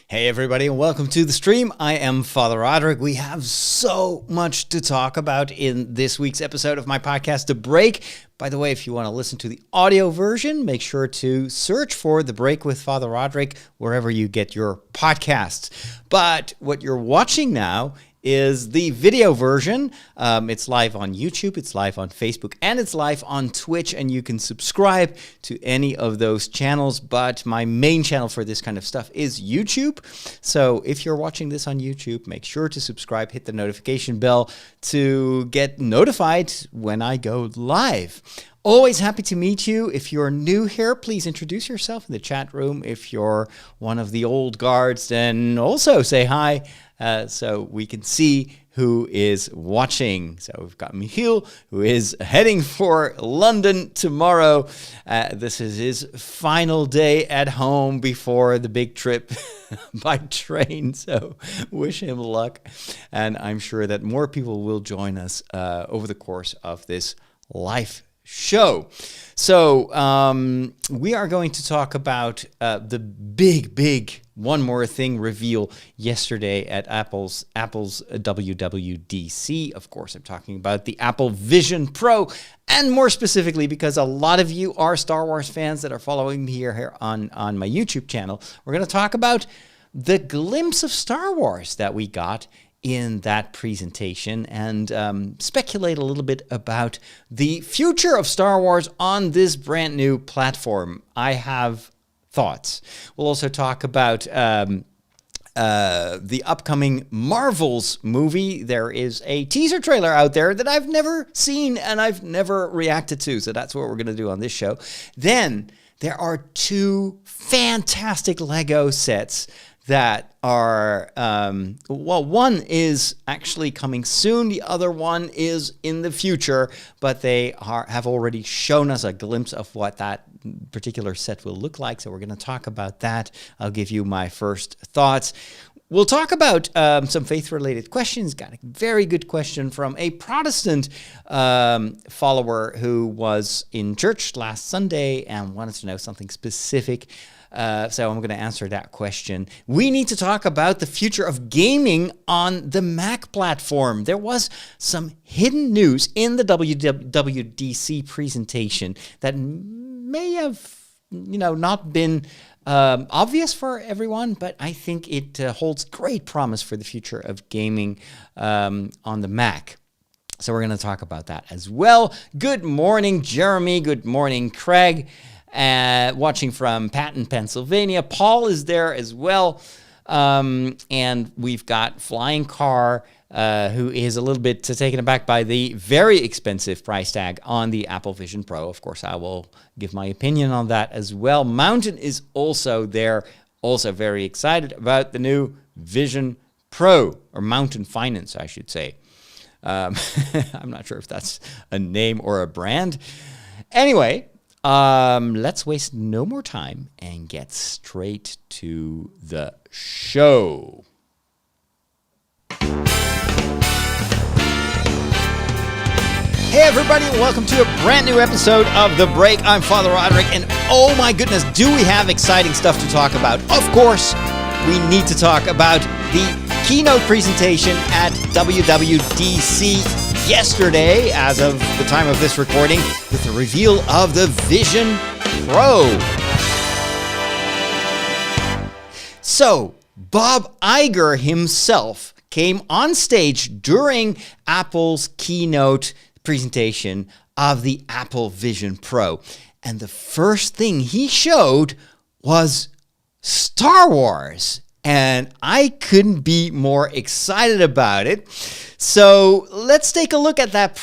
Hey everybody, and welcome to the stream. I am Father Roderick. We have so much to talk about in this week's episode of my podcast, The Break. By the way, if you want to listen to the audio version, make sure to search for The Break with Father Roderick wherever you get your podcasts. But what you're watching now is the video version. It's live on YouTube, it's live on Facebook, and it's live on Twitch, and you can subscribe to any of those channels. But my main channel for this kind of stuff is YouTube. So if you're watching this on YouTube, make sure to subscribe, hit the notification bell to get notified when I go live. Always happy to meet you. If you're new here, please introduce yourself in the chat room. If you're one of the old guards, then also say hi so we can see who is watching. So we've got Michiel, who is heading for London tomorrow. This is his final day at home before the big trip by train. So wish him luck. And I'm sure that more people will join us over the course of this live show. So we are going to talk about the big one more thing reveal yesterday at Apple's WWDC. Of course, I'm talking about the Apple Vision Pro, and more specifically, because a lot of you are Star Wars fans that are following me here on my YouTube channel, we're going to talk about the glimpse of Star Wars that we got in that presentation and speculate a little bit about the future of Star Wars on this brand new platform. I have thoughts. We'll also talk about the upcoming Marvels movie. There is a teaser trailer out there that I've never seen and I've never reacted to, so that's what we're going to do on this show. Then there are two fantastic Lego sets that are, one is actually coming soon. The other one is in the future, but they have already shown us a glimpse of what that particular set will look like. So we're going to talk about that. I'll give you my first thoughts. We'll talk about some faith-related questions. Got a very good question from a Protestant follower who was in church last Sunday and wanted to know something specific. So I'm going to answer that question. We need to talk about the future of gaming on the Mac platform. There was some hidden news in the WWDC presentation that may have, not been obvious for everyone, but I think it holds great promise for the future of gaming on the Mac. So we're going to talk about that as well. Good morning, Jeremy. Good morning, Craig. Watching from Patton, Pennsylvania. Paul is there as well. And we've got Flying Car, who is a little bit taken aback by the very expensive price tag on the Apple Vision Pro. Of course, I will give my opinion on that as well. Mountain is also there, also very excited about the new Vision Pro, or Mountain Finance, I should say. I'm not sure if that's a name or a brand. Anyway, let's waste no more time and get straight to the show. Hey everybody, welcome to a brand new episode of The Break. I'm Father Roderick, and oh my goodness, do we have exciting stuff to talk about. Of course, we need to talk about the keynote presentation at WWDC yesterday, as of the time of this recording, with the reveal of the Vision Pro. So, Bob Iger himself came on stage during Apple's keynote presentation of the Apple Vision Pro. And the first thing he showed was Star Wars. And I couldn't be more excited about it. So let's take a look at that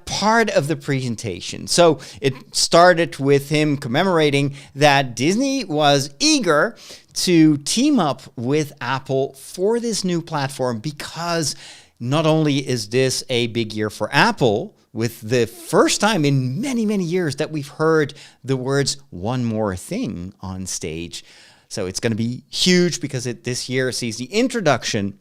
part of the presentation. So it started with him commemorating that Disney was eager to team up with Apple for this new platform, because not only is this a big year for Apple, with the first time in many, many years that we've heard the words "one more thing" on stage. So it's going to be huge, because this year sees the introduction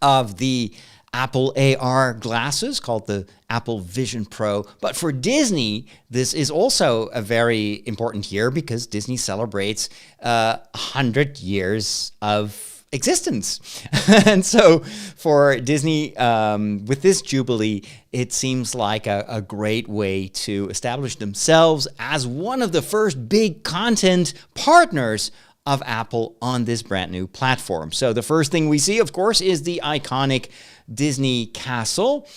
of the Apple AR glasses called the Apple Vision Pro. But for Disney, this is also a very important year because Disney celebrates 100 years of existence. And so for Disney, with this Jubilee, it seems like a great way to establish themselves as one of the first big content partners of Apple on this brand new platform. So the first thing we see, of course, is the iconic Disney castle.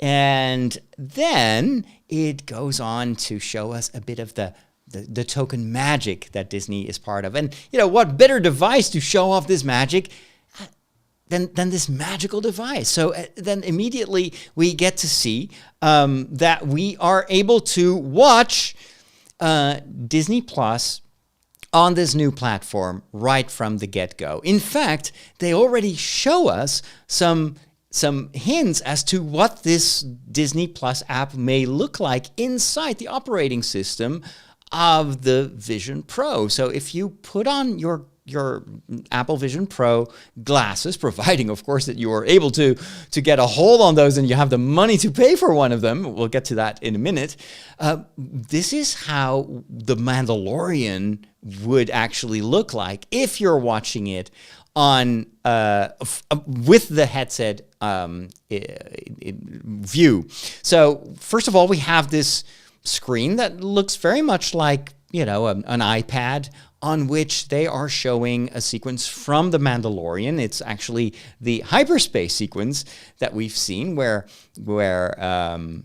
And then it goes on to show us a bit of the token magic that Disney is part of. And, what better device to show off this magic than this magical device? So then immediately we get to see that we are able to watch Disney Plus on this new platform right from the get-go. In fact, they already show us some hints as to what this Disney Plus app may look like inside the operating system of the Vision Pro. So if you put on your Apple Vision Pro glasses, providing, of course, that you are able to get a hold on those and you have the money to pay for one of them, we'll get to that in a minute, this is how The Mandalorian would actually look like if you're watching it on with the headset view. So first of all, we have this screen that looks very much like, an iPad on which they are showing a sequence from The Mandalorian. It's actually the hyperspace sequence that we've seen where Baby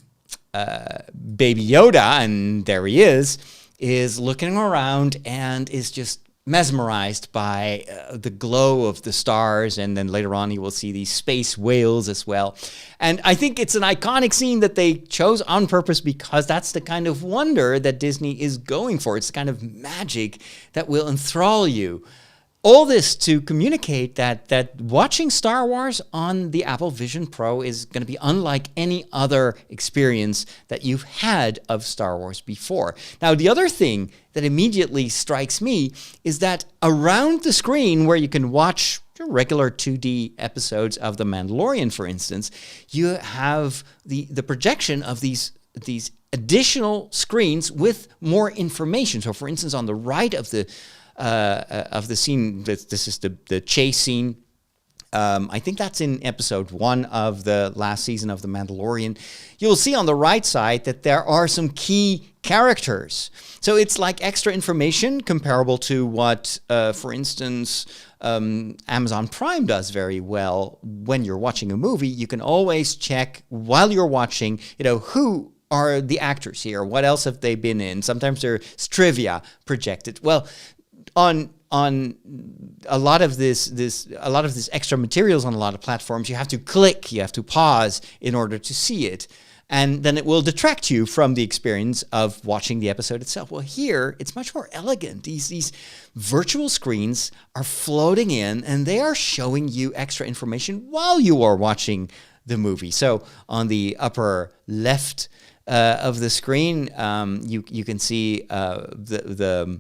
Yoda, and there he is looking around and is just mesmerized by the glow of the stars, and then later on he will see these space whales as well. And I think it's an iconic scene that they chose on purpose because that's the kind of wonder that Disney is going for. It's the kind of magic that will enthrall you. All this to communicate that watching Star Wars on the Apple Vision Pro is going to be unlike any other experience that you've had of Star Wars before. Now, the other thing that immediately strikes me is that around the screen where you can watch regular 2D episodes of The Mandalorian, for instance, you have the projection of these additional screens with more information. So, for instance, on the right of the scene, this is the chase scene. I think that's in episode 1 of the last season of The Mandalorian. You'll see on the right side that there are some key characters. So it's like extra information comparable to what, for instance, Amazon Prime does very well. When you're watching a movie, you can always check while you're watching, who are the actors here? What else have they been in? Sometimes there's trivia projected. Well, on a lot of this extra materials on a lot of platforms, you have to click, you have to pause in order to see it. And then it will detract you from the experience of watching the episode itself. Well, here, it's much more elegant. These virtual screens are floating in, and they are showing you extra information while you are watching the movie. So on the upper left of the screen, you can see the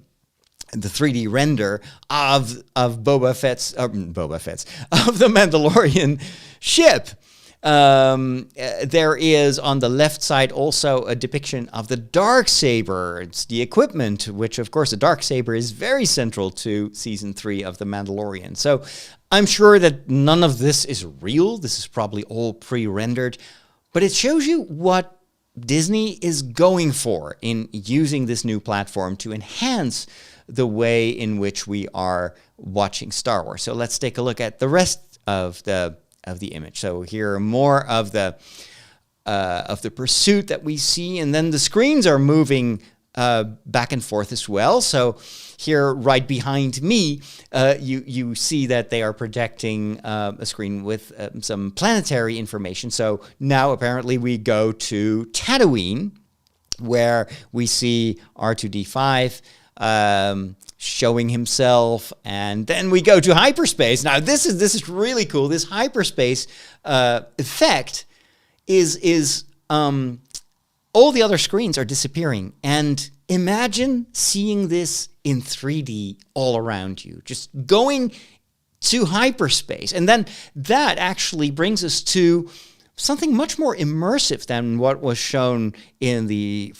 3D render of the Mandalorian ship. There is on the left side also a depiction of the Darksaber. It's the equipment, which of course the Darksaber is very central to season 3 of The Mandalorian. So I'm sure that none of this is real. This is probably all pre-rendered, but it shows you what Disney is going for in using this new platform to enhance the way in which we are watching Star Wars. So let's take a look at the rest of the image. So here are more of the pursuit that we see, and then the screens are moving back and forth as well. So here, right behind me, you see that they are projecting a screen with some planetary information. So now apparently we go to Tatooine, where we see R2-D5 showing himself, and then we go to hyperspace. Now this is really cool. This hyperspace effect is all the other screens are disappearing, and imagine seeing this in 3D all around you, just going to hyperspace. And then that actually brings us to something much more immersive than what was shown in the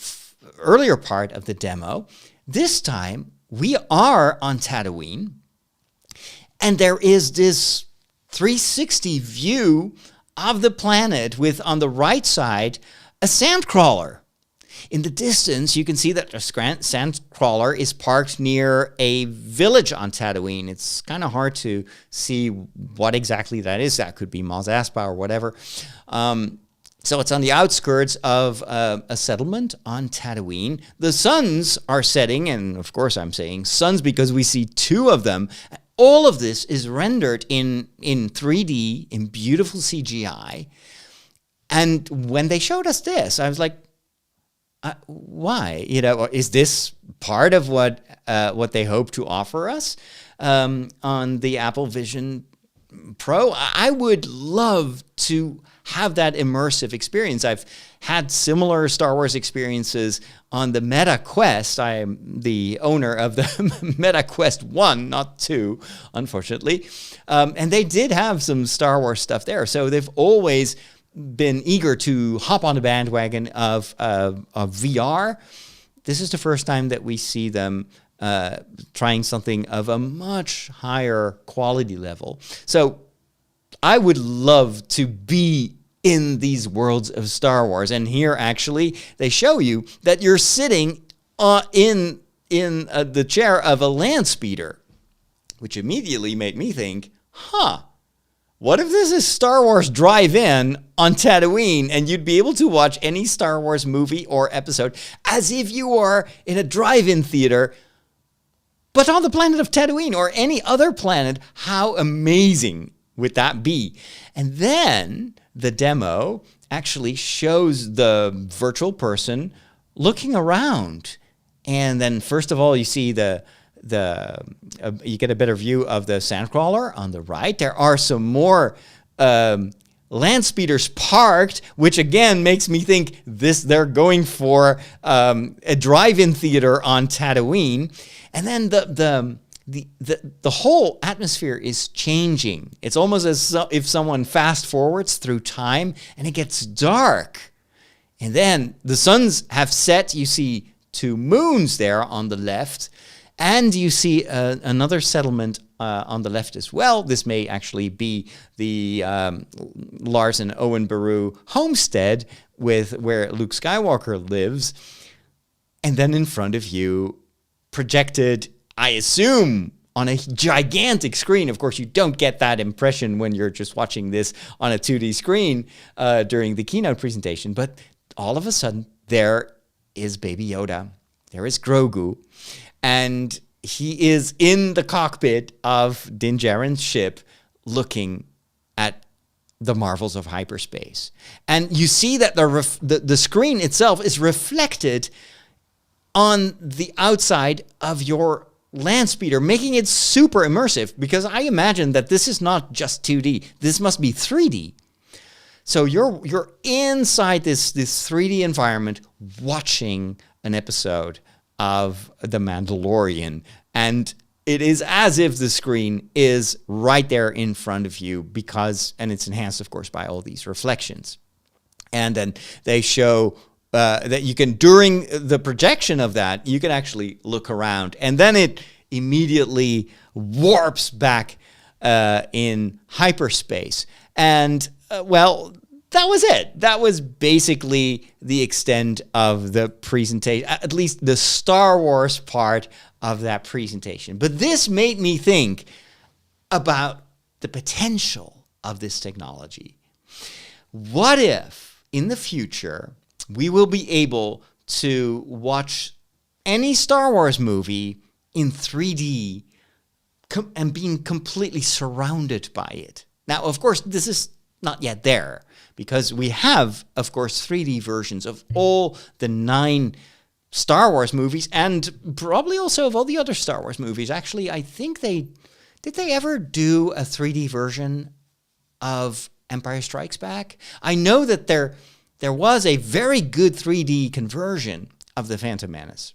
earlier part of the demo. This time, we are on Tatooine, and there is this 360 view of the planet with, on the right side, a sandcrawler. In the distance, you can see that the sandcrawler is parked near a village on Tatooine. It's kind of hard to see what exactly that is. That could be Mos Espa or whatever. So it's on the outskirts of a settlement on Tatooine. The suns are setting, and of course I'm saying suns because we see two of them. All of this is rendered in 3D, in beautiful CGI. And when they showed us this, I was like, why? Is this part of what they hope to offer us on the Apple Vision Pro? I would love to have that immersive experience. I've had similar Star Wars experiences on the Meta Quest. I am the owner of the Meta Quest 1, not 2, unfortunately. And they did have some Star Wars stuff there. So they've always been eager to hop on the bandwagon of VR. This is the first time that we see them trying something of a much higher quality level. So I would love to be in these worlds of Star Wars. And here, actually, they show you that you're sitting in the chair of a land speeder, which immediately made me think, what if this is Star Wars Drive-In on Tatooine and you'd be able to watch any Star Wars movie or episode as if you were in a drive-in theater, but on the planet of Tatooine or any other planet? How amazing would that be? And then the demo actually shows the virtual person looking around. And then first of all, you see you get a better view of the sandcrawler on the right. There are some more land speeders parked, which again makes me think they're going for a drive-in theater on Tatooine. And then the whole atmosphere is changing. It's almost as if someone fast forwards through time and it gets dark. And then the suns have set. You see two moons there on the left. And you see another settlement on the left as well. This may actually be the Lars and Owen Beru homestead where Luke Skywalker lives. And then in front of you, projected, I assume, on a gigantic screen. Of course, you don't get that impression when you're just watching this on a 2D screen during the keynote presentation. But all of a sudden, there is Baby Yoda. There is Grogu. And he is in the cockpit of Din Djarin's ship looking at the marvels of hyperspace. And you see that the screen itself is reflected on the outside of your land speeder, making it super immersive, because I imagine that this is not just 2D. This must be 3D. So you're inside this 3D environment watching an episode of The Mandalorian, and it is as if the screen is right there in front of you and it's enhanced, of course, by all these reflections. And then they show that you can, during the projection of that, you can actually look around, and then it immediately warps back in hyperspace. And, that was it. That was basically the extent of the presentation, at least the Star Wars part of that presentation. But this made me think about the potential of this technology. What if, in the future, we will be able to watch any Star Wars movie in 3D and being completely surrounded by it? Now, of course, this is not yet there, because we have, of course, 3D versions of all the 9 Star Wars movies, and probably also of all the other Star Wars movies. Actually, I think did they ever do a 3D version of Empire Strikes Back? I know that there was a very good 3D conversion of The Phantom Menace.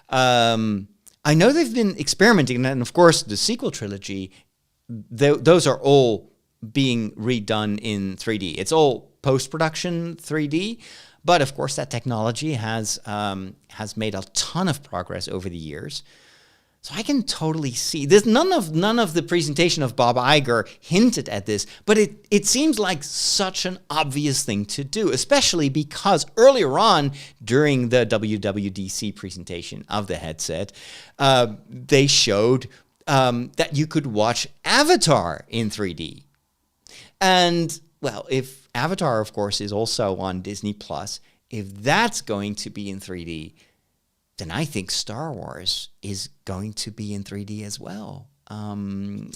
I know they've been experimenting, and of course, the sequel trilogy those are all being redone in 3D. It's all post-production 3D, but of course that technology has made a ton of progress over the years. So I can totally see this. None of the presentation of Bob Iger hinted at this, but it seems like such an obvious thing to do, especially because earlier on during the WWDC presentation of the headset, they showed that you could watch Avatar in 3D. And, well, if Avatar, of course, is also on Disney+, if that's going to be in 3D, then I think Star Wars is going to be in 3D as well.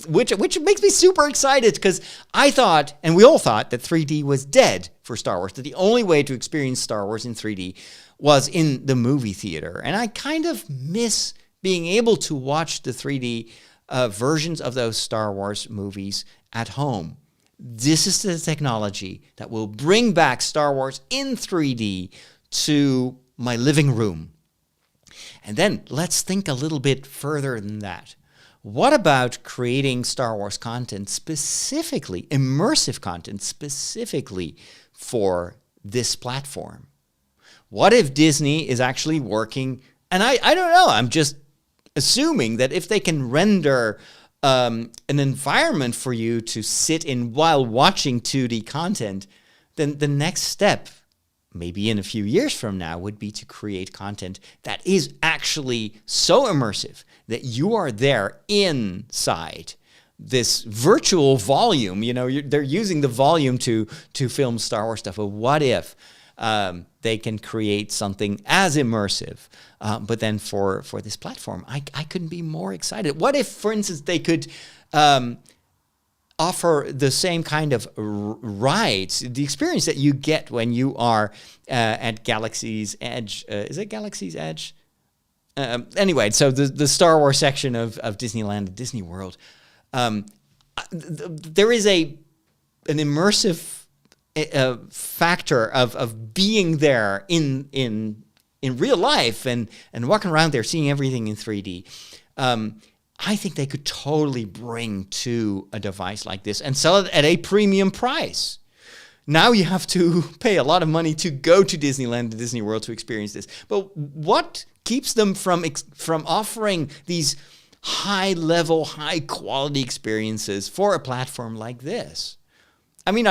Which makes me super excited, because I thought, and we all thought, that 3D was dead for Star Wars, that the only way to experience Star Wars in 3D was in the movie theater. And I kind of miss being able to watch the 3D versions of those Star Wars movies at home. This is the technology that will bring back Star Wars in 3D to my living room. And then let's think a little bit further than that. What about creating Star Wars content specifically, immersive content specifically for this platform? What if Disney is actually working, and I don't know, I'm just assuming that if they can render an environment for you to sit in while watching 2D content, then the next step, maybe in a few years from now, would be to create content that is actually so immersive that you are there inside this virtual volume. You know, they're using the volume to film Star Wars stuff. But what if they can create something as immersive, but then for this platform? I couldn't be more excited. What if, for instance, they could offer the same kind of rides, the experience that you get when you are at Galaxy's Edge. Is it Galaxy's Edge? Anyway, so the Star Wars section of Disneyland and Disney World, there is an immersive factor of being there in real life and walking around there, seeing everything in 3D. I think they could totally bring to a device like this and sell it at a premium price. Now you have to pay a lot of money to go to Disneyland and Disney World to experience this. But what keeps them from offering these high-level, high-quality experiences for a platform like this? I mean,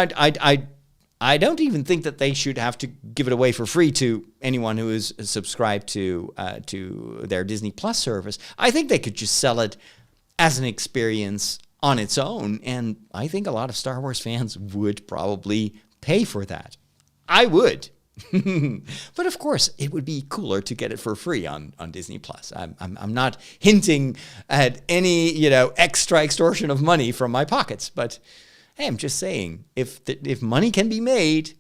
I don't even think that they should have to give it away for free to anyone who is subscribed to their Disney Plus service. I think they could just sell it as an experience on its own, and I think a lot of Star Wars fans would probably pay for that. I would. But of course, it would be cooler to get it for free on Disney Plus. I'm not hinting at any extra extortion of money from my pockets, but hey, I'm just saying, if money can be made,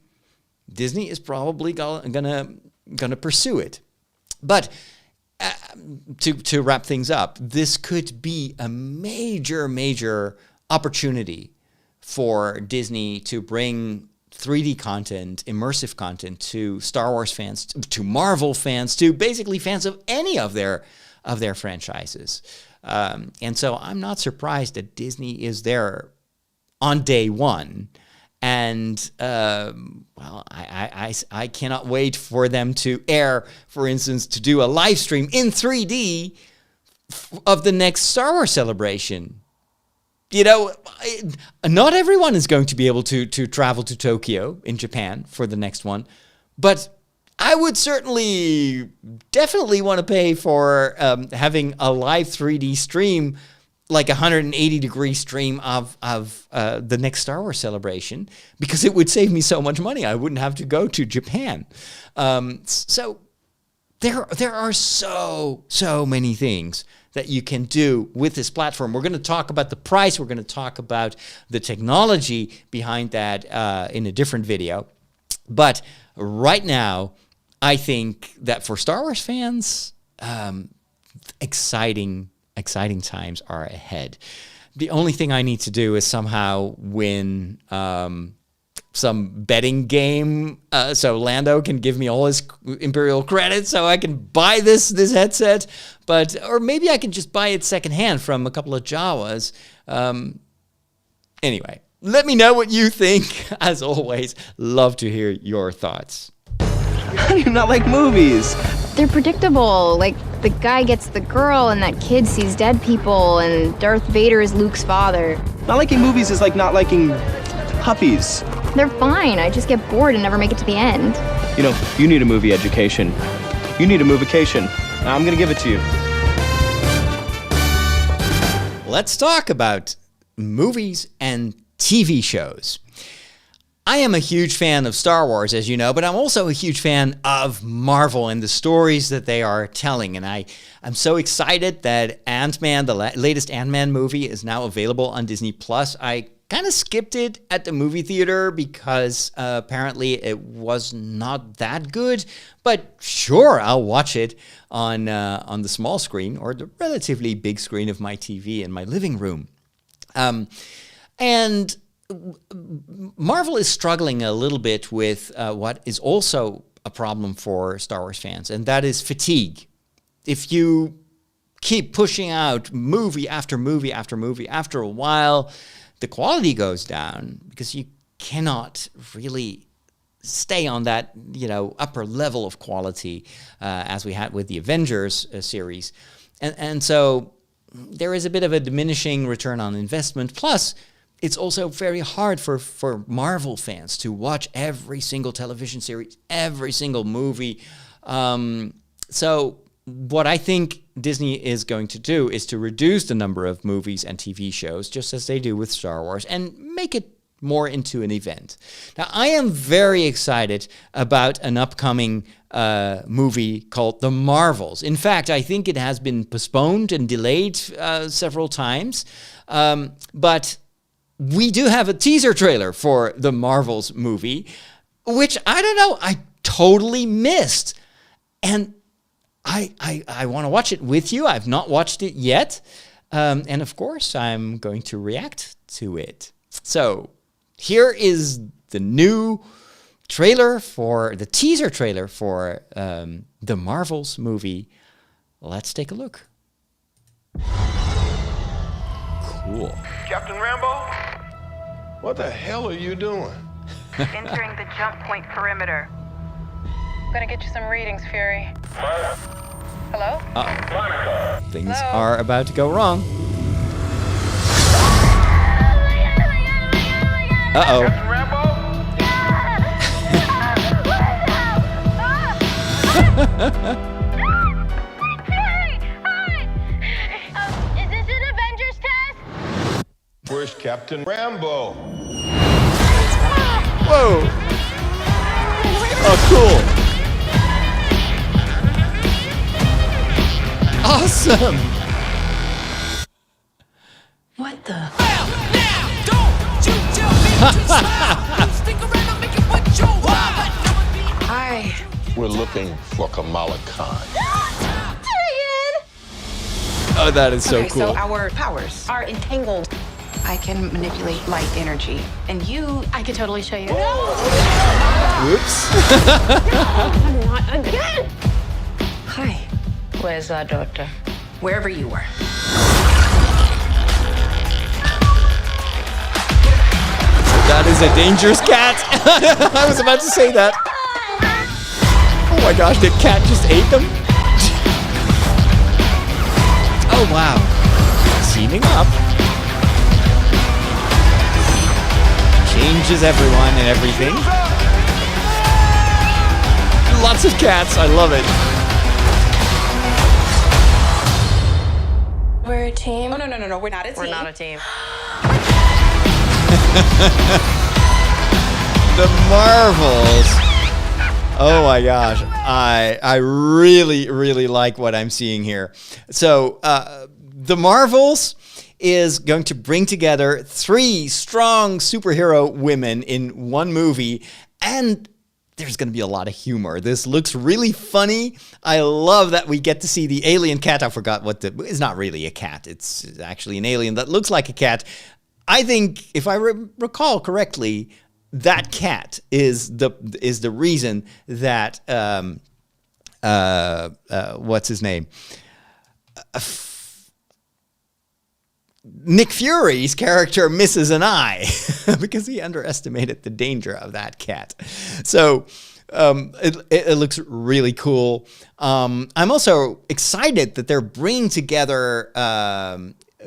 Disney is probably gonna pursue it. But to wrap things up, this could be a major opportunity for Disney to bring 3D content, immersive content to Star Wars fans, to Marvel fans, to basically fans of any of their franchises. And so I'm not surprised that Disney is there on day one. And, well, I cannot wait for them to air, for instance, to do a live stream in 3D of the next Star Wars celebration. Not everyone is going to be able to travel to Tokyo in Japan for the next one, but I would definitely want to pay for having a live 3D stream, like a 180-degree stream of the next Star Wars celebration, because it would save me so much money. I wouldn't have to go to Japan. So there are so many things that you can do with this platform. We're going to talk about the price. We're going to talk about the technology behind that in a different video. But right now, I think that for Star Wars fans, exciting times are ahead. The only thing I need to do is somehow win some betting game, so Lando can give me all his Imperial credits so I can buy this headset. Or maybe I can just buy it secondhand from a couple of Jawas. Anyway, let me know what you think. As always, love to hear your thoughts. How do you not like movies? They're predictable. Like, the guy gets the girl, and that kid sees dead people, and Darth Vader is Luke's father. Not liking movies is like not liking puppies. They're fine. I just get bored and never make it to the end. You know, you need a movie education. You need a movication. I'm gonna give it to you. Let's talk about movies and TV shows. I am a huge fan of Star Wars, as you know, but I'm also a huge fan of Marvel and the stories that they are telling. And I'm so excited that Ant-Man, the latest Ant-Man movie, is now available on Disney+. I kind of skipped it at the movie theater because apparently it was not that good. But sure, I'll watch it on the small screen or the relatively big screen of my TV in my living room. And Marvel is struggling a little bit with what is also a problem for Star Wars fans, and that is fatigue. If you keep pushing out movie after movie after movie, after a while, the quality goes down because you cannot really stay on that, upper level of quality as we had with the Avengers series. And so there is a bit of a diminishing return on investment. Plus, it's also very hard for Marvel fans to watch every single television series, every single movie. So what I think Disney is going to do is to reduce the number of movies and TV shows, just as they do with Star Wars, and make it more into an event. Now, I am very excited about an upcoming movie called The Marvels. In fact, I think it has been postponed and delayed several times, but we do have a teaser trailer for the Marvels movie, which I totally missed. And I want to watch it with you. I've not watched it yet. And of course, I'm going to react to it. So here is the new trailer the teaser trailer for the Marvels movie. Let's take a look. Cool. Captain Rambo? What the hell are you doing? Entering the jump point perimeter. I'm gonna get you some readings, Fury. Hello? Uh-oh. Things are about to go wrong. Uh-oh. Captain Rambo? Is this an Avengers test? Where's Captain Rambo? Whoa. Oh, cool. Awesome. What the? Hi. We're looking for Kamala Khan. Oh, that is so Okay, cool. so our powers are entangled. I can manipulate light energy. And you... I could totally show you. Whoops. Not again! Hi. Where's our daughter? Wherever you were. That is a dangerous cat. I was about to say that. Oh my gosh, the cat just ate them? Oh wow. Teaming up. Changes everyone and everything. Lots of cats, I love it. We're a team. Oh, no, we're not a team. We're not a team. The Marvels. Oh my gosh. I really, really like what I'm seeing here. So, The Marvels is going to bring together 3 strong superhero women in one movie, and there's going to be a lot of humor. This looks really funny. I love that we get to see the alien cat. I forgot it's not really a cat. It's actually an alien that looks like a cat. I think, if I recall correctly, that cat is the reason that what's his name? Nick Fury's character misses an eye because he underestimated the danger of that cat. So it looks really cool. I'm also excited that they're bringing together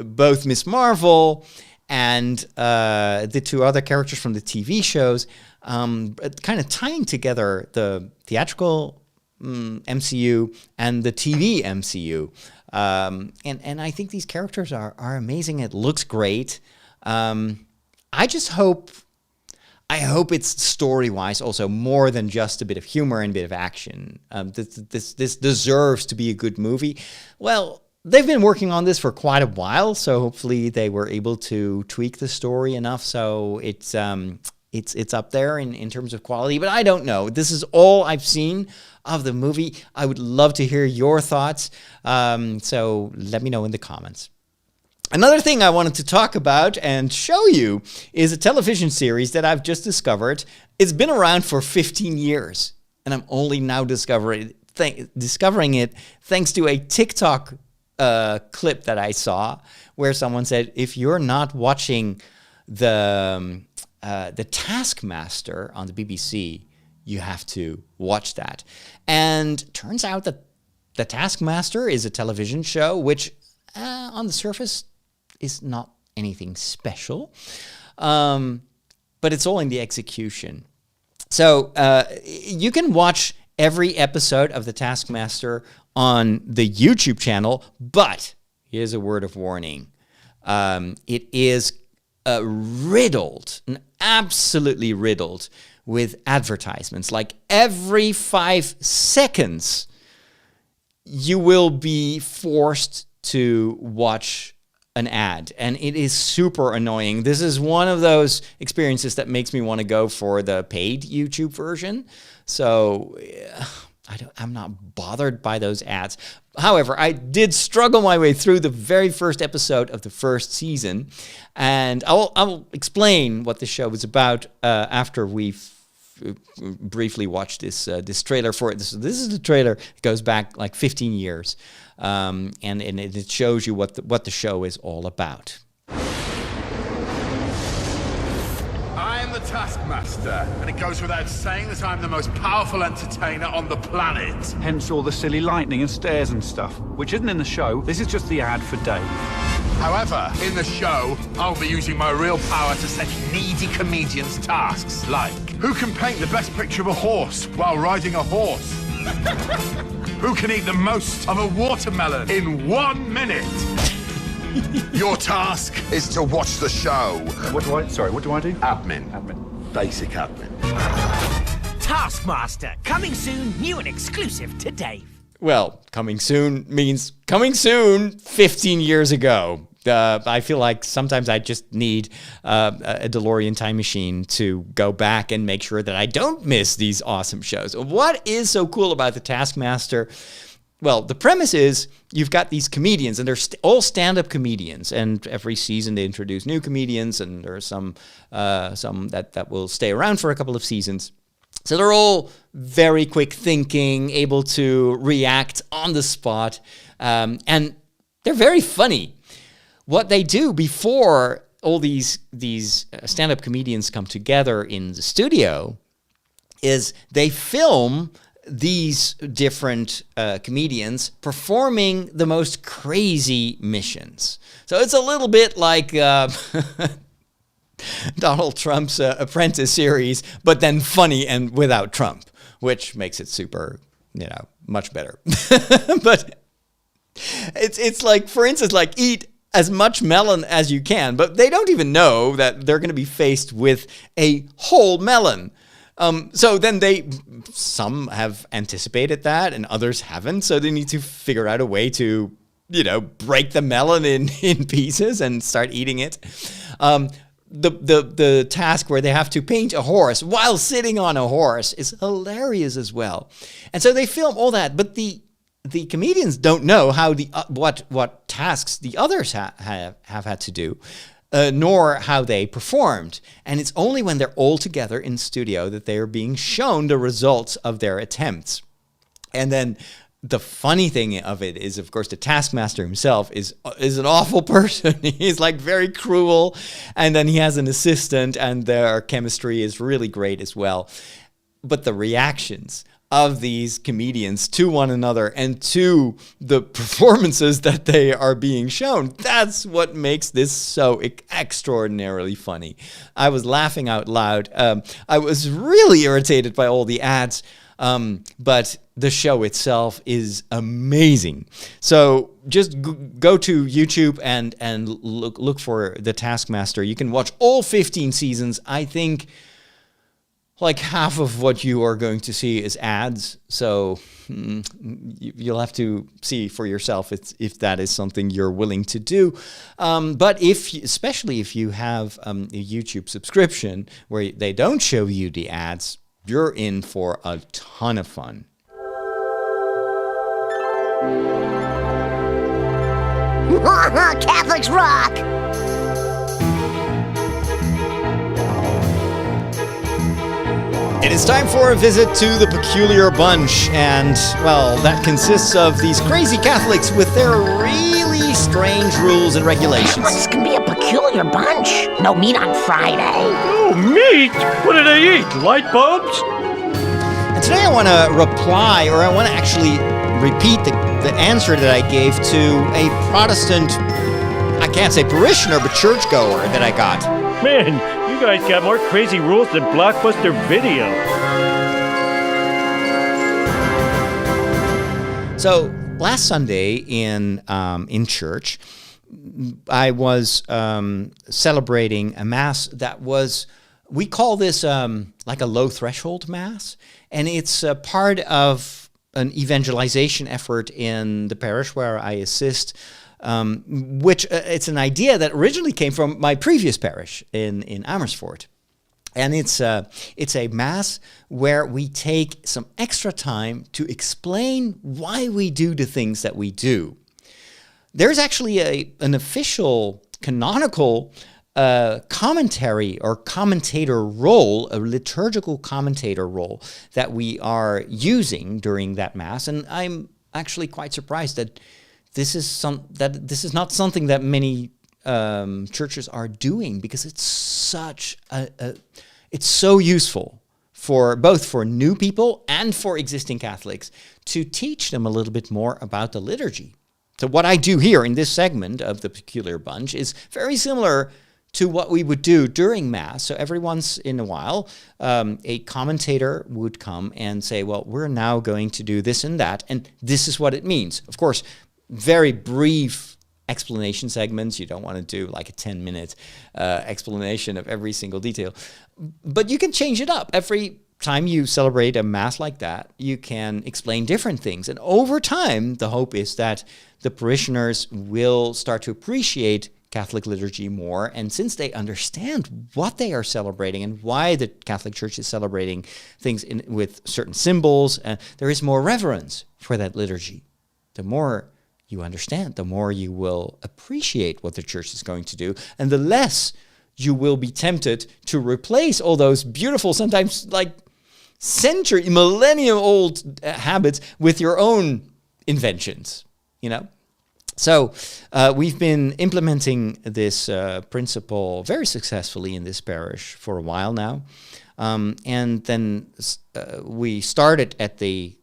both Miss Marvel and the two other characters from the TV shows, kind of tying together the theatrical MCU and the TV MCU. And I think these characters are amazing. It looks great. I hope it's story-wise also more than just a bit of humor and a bit of action. This deserves to be a good movie. Well, they've been working on this for quite a while, so hopefully they were able to tweak the story enough so it's up there in terms of quality. But I don't know. This is all I've seen of the movie. I would love to hear your thoughts. So let me know in the comments. Another thing I wanted to talk about and show you is a television series that I've just discovered. It's been around for 15 years, and I'm only now discovering it thanks to a TikTok clip that I saw where someone said, if you're not watching the Taskmaster on the BBC, you have to watch that. And turns out that the Taskmaster is a television show which on the surface is not anything special, but it's all in the execution. So you can watch every episode of the Taskmaster on the YouTube channel, but here's a word of warning. It is riddled, absolutely riddled with advertisements. Like every 5 seconds, you will be forced to watch an ad, and it is super annoying. This is one of those experiences that makes me want to go for the paid YouTube version. So I'm not bothered by those ads. However, I did struggle my way through the very first episode of the first season, and I'll explain what the show was about after we've briefly watched this trailer for it. This is the trailer. It goes back like 15 years, and it shows you what the show is all about. I'm the Taskmaster, and it goes without saying that I'm the most powerful entertainer on the planet. Hence all the silly lightning and stairs and stuff, which isn't in the show. This is just the ad for Dave. However, in the show, I'll be using my real power to set needy comedians tasks, like who can paint the best picture of a horse while riding a horse? Who can eat the most of a watermelon in 1 minute? Your task is to watch the show. What do I do? Admin. Basic admin. Taskmaster, coming soon, new and exclusive to Dave. Well, coming soon means coming soon 15 years ago. I feel like sometimes I just need a DeLorean time machine to go back and make sure that I don't miss these awesome shows. What is so cool about the Taskmaster? Well, the premise is you've got these comedians, and they're all stand-up comedians, and every season they introduce new comedians, and there are some that will stay around for a couple of seasons. So they're all very quick thinking, able to react on the spot, and they're very funny. What they do before all these stand-up comedians come together in the studio is they film these different comedians performing the most crazy missions. So it's a little bit like Donald Trump's Apprentice series, but then funny and without Trump, which makes it super, much better. But it's like, for instance, like eat as much melon as you can, but they don't even know that they're going to be faced with a whole melon. So then some have anticipated that and others haven't. So they need to figure out a way to, break the melon in pieces and start eating it. The task where they have to paint a horse while sitting on a horse is hilarious as well. And so they film all that, but the comedians don't know how what tasks the others have had to do. Nor how they performed. And it's only when they're all together in studio that they are being shown the results of their attempts. And then the funny thing of it is, of course, the Taskmaster himself is an awful person. He's like very cruel, and then he has an assistant, and their chemistry is really great as well. But the reactions of these comedians to one another and to the performances that they are being shown, that's what makes this so extraordinarily funny. I was laughing out loud. I was really irritated by all the ads. But the show itself is amazing. So just go to YouTube and look for The Taskmaster. You can watch all 15 seasons. I think like half of what you are going to see is ads. So you'll have to see for yourself if that is something you're willing to do. But especially if you have a YouTube subscription where they don't show you the ads, you're in for a ton of fun. Catholics rock! It is time for a visit to the Peculiar Bunch, and, well, that consists of these crazy Catholics with their really strange rules and regulations. This can be a peculiar bunch. No meat on Friday. Oh, meat? What do they eat? Light bulbs? And today I want to reply, or I want to actually repeat the answer that I gave to a Protestant, I can't say parishioner, but churchgoer that I got. Man, you guys got more crazy rules than Blockbuster Video. So last Sunday in church, I was celebrating a mass that was, we call this like a low threshold mass, and it's a part of an evangelization effort in the parish where I assist. Which it's an idea that originally came from my previous parish in Amersfoort. And it's a mass where we take some extra time to explain why we do the things that we do. There's actually an official canonical commentary or commentator role, a liturgical commentator role that we are using during that mass. And I'm actually quite surprised that this is not something that many churches are doing, because it's such it's so useful for both for new people and for existing Catholics to teach them a little bit more about the liturgy. So what I do here in this segment of the Peculiar Bunch is very similar to what we would do during Mass. So every once in a while, a commentator would come and say, well, we're now going to do this and that, and this is what it means. Of course, very brief explanation segments. You don't want to do like a 10-minute explanation of every single detail. But you can change it up. Every time you celebrate a Mass like that, you can explain different things. And over time, the hope is that the parishioners will start to appreciate Catholic liturgy more. And since they understand what they are celebrating and why the Catholic Church is celebrating things with certain symbols, there is more reverence for that liturgy. The more you understand, the more you will appreciate what the Church is going to do, and the less you will be tempted to replace all those beautiful, sometimes like millennium-old habits with your own inventions, you know? So we've been implementing this principle very successfully in this parish for a while now. And then we started at the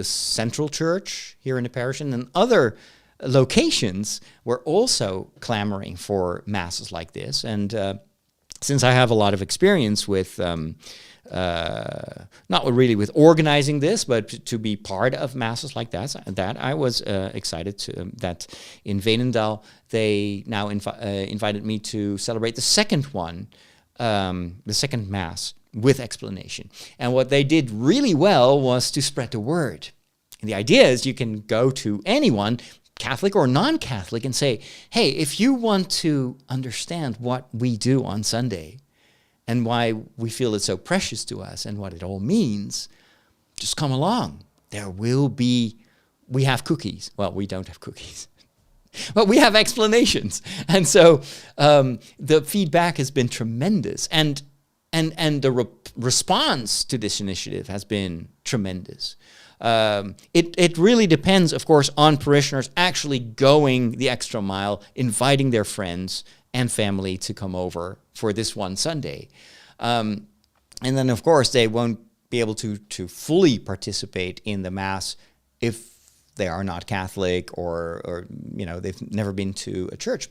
central church here in the parish, and then other locations were also clamoring for masses like this. And since I have a lot of experience with, not really with organizing this, but to be part of masses like that I was excited that in Veenendaal they now invited me to celebrate the second one, the second Mass, with explanation. And what they did really well was to spread the word. And the idea is you can go to anyone, Catholic or non-Catholic, and say, hey, if you want to understand what we do on Sunday and why we feel it's so precious to us and what it all means, just come along. We have cookies. Well, we don't have cookies. But we have explanations. And so the feedback has been tremendous. And the response to this initiative has been tremendous. It really depends, of course, on parishioners actually going the extra mile, inviting their friends and family to come over for this one Sunday. And then, of course, they won't be able to fully participate in the Mass if they are not Catholic or they've never been to a church.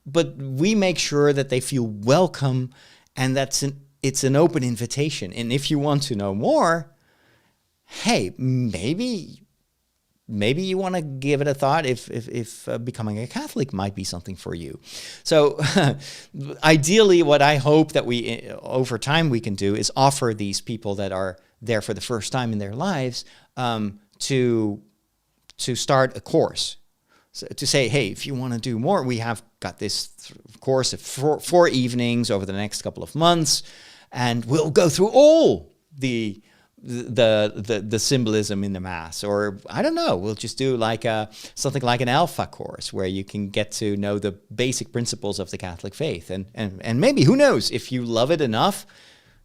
But we make sure that they feel welcome, and it's an open invitation. And if you want to know more, hey, maybe you want to give it a thought if becoming a Catholic might be something for you. So ideally, what I hope that we, over time, we can do is offer these people that are there for the first time in their lives to start a course. So to say, hey, if you want to do more, we have got this course of four evenings over the next couple of months, and we'll go through all the symbolism in the Mass. Or I don't know, we'll just do like something like an alpha course where you can get to know the basic principles of the Catholic faith. And maybe, who knows, if you love it enough,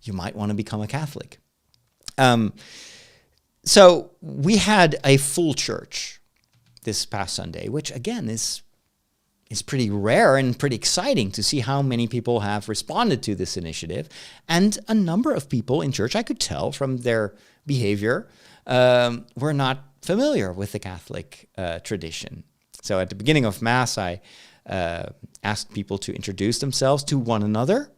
you might want to become a Catholic. So we had a full church this past Sunday, which again is pretty rare and pretty exciting to see how many people have responded to this initiative. And a number of people in church, I could tell from their behavior, were not familiar with the Catholic tradition. So at the beginning of Mass, I asked people to introduce themselves to one another,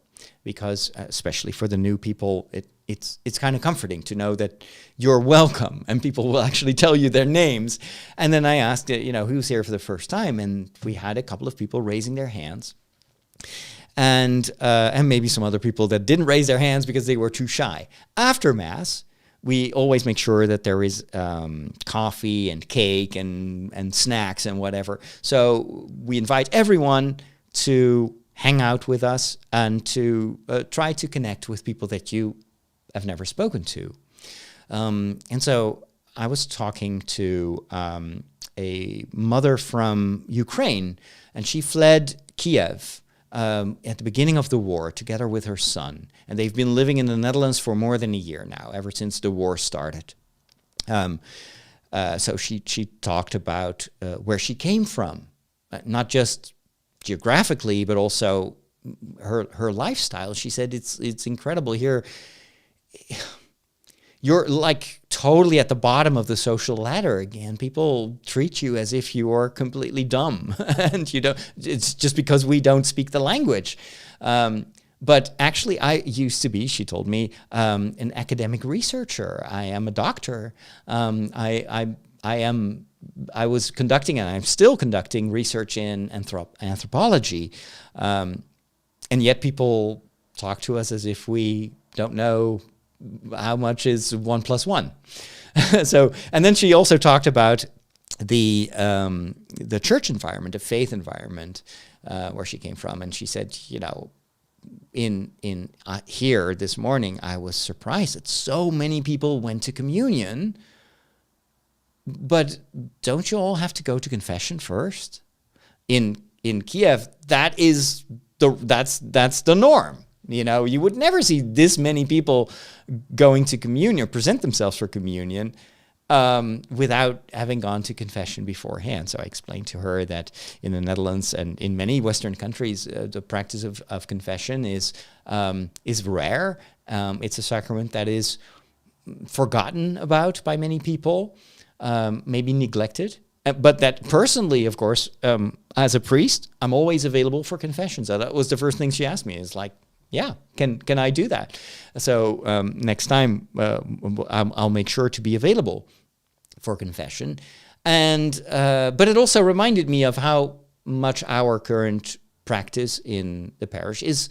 because especially for the new people, it's kind of comforting to know that you're welcome and people will actually tell you their names. And then I asked, who's here for the first time? And we had a couple of people raising their hands, and maybe some other people that didn't raise their hands because they were too shy. After Mass, we always make sure that there is coffee and cake and snacks and whatever. So we invite everyone to hang out with us and to try to connect with people that you have never spoken to. And so I was talking to a mother from Ukraine, and she fled Kiev at the beginning of the war together with her son. And they've been living in the Netherlands for more than a year now, ever since the war started. So she talked about where she came from, not just geographically, but also her lifestyle. She said it's incredible here. You're like totally at the bottom of the social ladder again. People treat you as if you are completely dumb, and it's just because we don't speak the language. But actually, I used to be, she told me, an academic researcher. I am a doctor. I was conducting, and I'm still conducting, research in anthropology. And yet people talk to us as if we don't know how much is 1 + 1. So, and then she also talked about the church environment, the faith environment where she came from. And she said, in here this morning, I was surprised that so many people went to communion. But don't you all have to go to confession first? In Kiev, that's the norm. You would never see this many people going to communion or present themselves for communion without having gone to confession beforehand. So I explained to her that in the Netherlands and in many Western countries, the practice of confession is rare. It's a sacrament that is forgotten about by many people, maybe neglected. But that personally, of course, as a priest, I'm always available for confession. So that was the first thing she asked me, is like, yeah, can I do that? So next time I'll make sure to be available for confession. And but it also reminded me of how much our current practice in the parish is.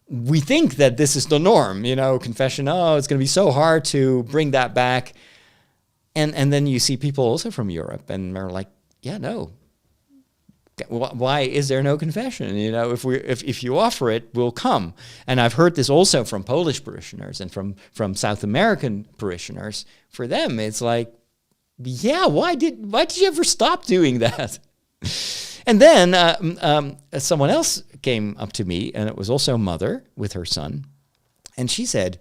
We think that this is the norm, confession. Oh, it's going to be so hard to bring that back. And then you see people also from Europe, and they're like, yeah, no. Why is there no confession? If you offer it, we'll come. And I've heard this also from Polish parishioners and from South American parishioners. For them, it's like, yeah, why did you ever stop doing that? And then someone else came up to me, and it was also a mother with her son, and she said,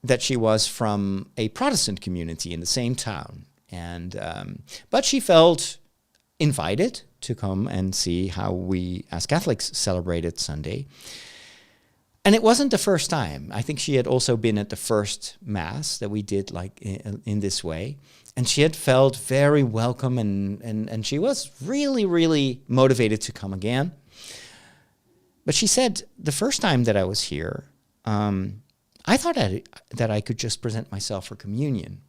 that she was from a Protestant community in the same town. And but she felt invited to come and see how we as Catholics celebrated Sunday. And it wasn't the first time. I think she had also been at the first Mass that we did like in this way. And she had felt very welcome, and she was really, really motivated to come again. But she said, the first time that I was here, I thought that I could just present myself for communion.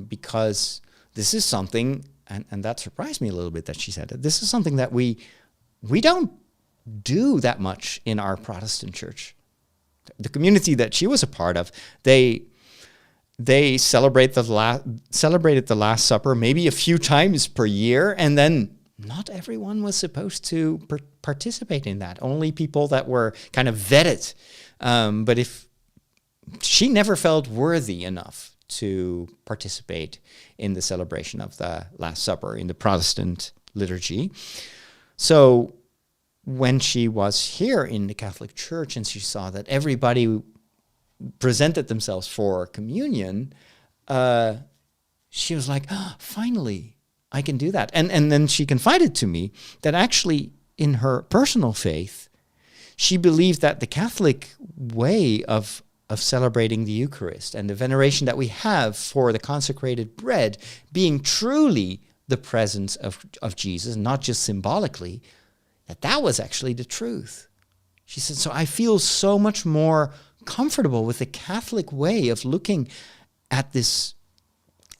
Because this is something, and that surprised me a little bit that she said it, this is something that we don't do that much in our Protestant church. The community that she was a part of, they celebrated the Last Supper maybe a few times per year, and then not everyone was supposed to participate in that. Only people that were kind of vetted. But if she never felt worthy enough to participate in the celebration of the Last Supper in the Protestant liturgy. So when she was here in the Catholic Church and she saw that everybody presented themselves for communion, she was like, oh, finally, I can do that. And then she confided to me that actually in her personal faith, she believed that the Catholic way of celebrating the Eucharist and the veneration that we have for the consecrated bread being truly the presence of Jesus, not just symbolically, that was actually the truth. She said, so I feel so much more comfortable with the Catholic way of looking at this,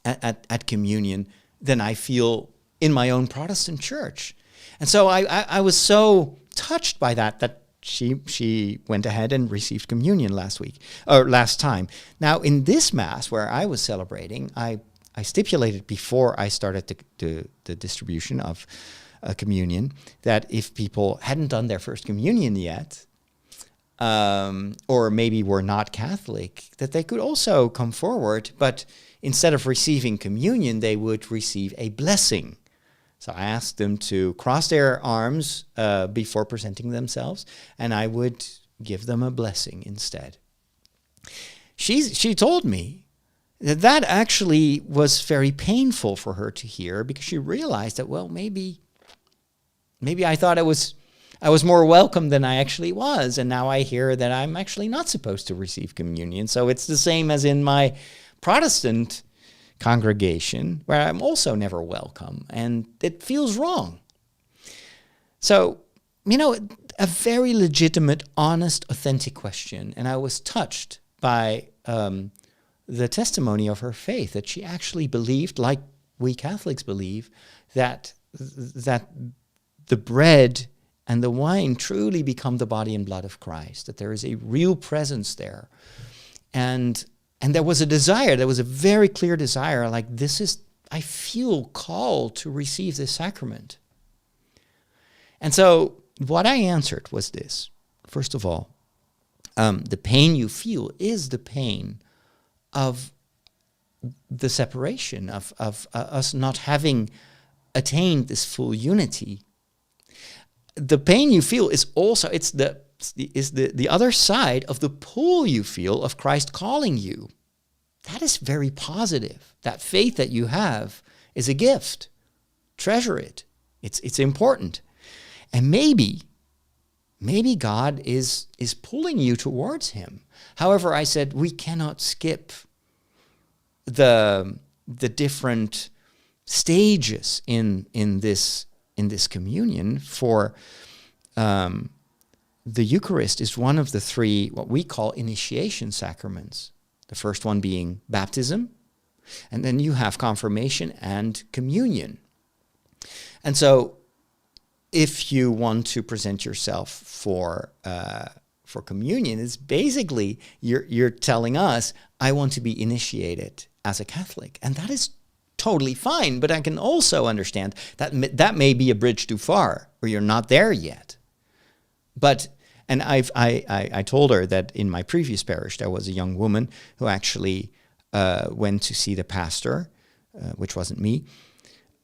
at communion, than I feel in my own Protestant church. And so I was so touched by that she went ahead and received communion last time. Now, in this Mass where I was celebrating, I stipulated before I started the distribution of communion that if people hadn't done their first communion yet, or maybe were not Catholic, that they could also come forward, but instead of receiving communion, they would receive a blessing. So I asked them to cross their arms before presenting themselves, and I would give them a blessing instead. She told me that actually was very painful for her to hear, because she realized that, well, maybe I thought I was more welcome than I actually was, and now I hear that I'm actually not supposed to receive communion. So it's the same as in my Protestant congregation, where I'm also never welcome, and it feels wrong. So, a very legitimate, honest, authentic question, and I was touched by the testimony of her faith, that she actually believed, like we Catholics believe, that the bread and the wine truly become the body and blood of Christ, that there is a real presence there. And there was a desire, there was a very clear desire, like I feel called to receive this sacrament. And so what I answered was this. First of all, the pain you feel is the pain of the separation, of us not having attained this full unity. The pain you feel is also, it's the other side of the pull you feel of Christ calling you. That is very positive. That faith that you have is a gift. Treasure it. It's important. And maybe God is pulling you towards him. However, I said we cannot skip the different stages in this communion. For the Eucharist is one of the three, what we call initiation sacraments. The first one being baptism, and then you have confirmation and communion. And so if you want to present yourself for communion, it's basically you're telling us, I want to be initiated as a Catholic. And that is totally fine, but I can also understand that may be a bridge too far, or you're not there yet. And I told her that in my previous parish, there was a young woman who actually went to see the pastor, which wasn't me,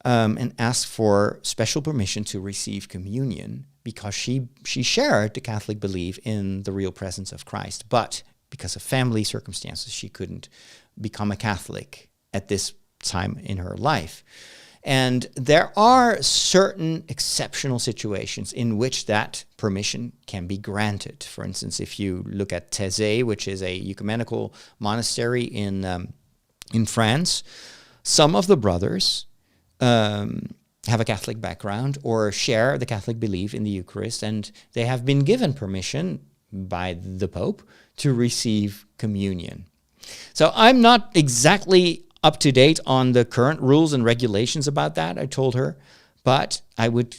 and asked for special permission to receive communion because she shared the Catholic belief in the real presence of Christ. But because of family circumstances, she couldn't become a Catholic at this time in her life. And there are certain exceptional situations in which that permission can be granted. For instance, if you look at Taizé, which is a ecumenical monastery in France, some of the brothers have a Catholic background or share the Catholic belief in the Eucharist, and they have been given permission by the Pope to receive communion. So I'm not exactly up to date on the current rules and regulations about that, I told her, but I would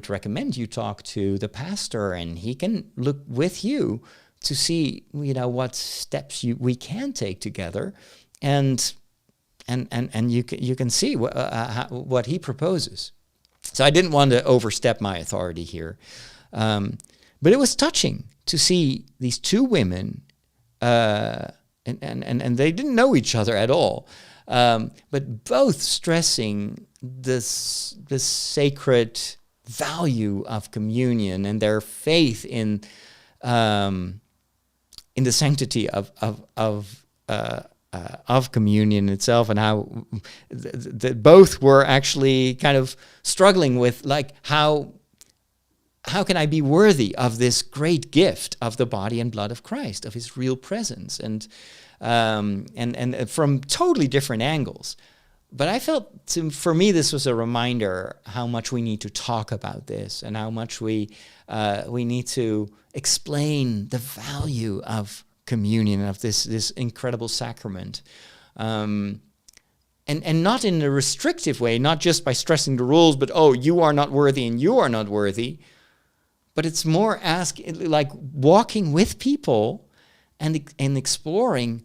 recommend you talk to the pastor, and he can look with you to see, what steps we can take together, and you can see what he proposes. So I didn't want to overstep my authority here, but it was touching to see these two women. And they didn't know each other at all, but both stressing this sacred value of communion and their faith in the sanctity of communion itself, and how both were actually kind of struggling with, like, how can I be worthy of this great gift of the body and blood of Christ, of his real presence, and from totally different angles. But I felt, for me, this was a reminder how much we need to talk about this, and how much we need to explain the value of communion, of this incredible sacrament. And not in a restrictive way, not just by stressing the rules, but, you are not worthy and you are not worthy. But it's more like walking with people and exploring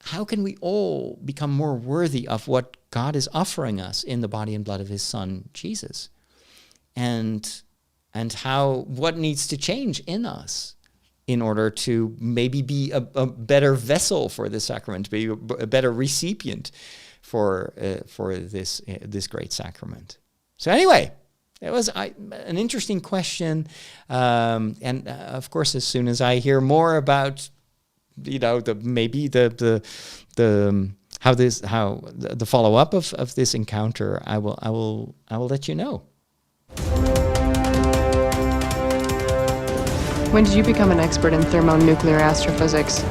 how can we all become more worthy of what God is offering us in the body and blood of his Son, Jesus. And what needs to change in us in order to maybe be a better vessel for this sacrament, be a better recipient for this great sacrament. So anyway, it was an interesting question, and of course, as soon as I hear more about, the follow up of this encounter, I will let you know. When did you become an expert in thermonuclear astrophysics?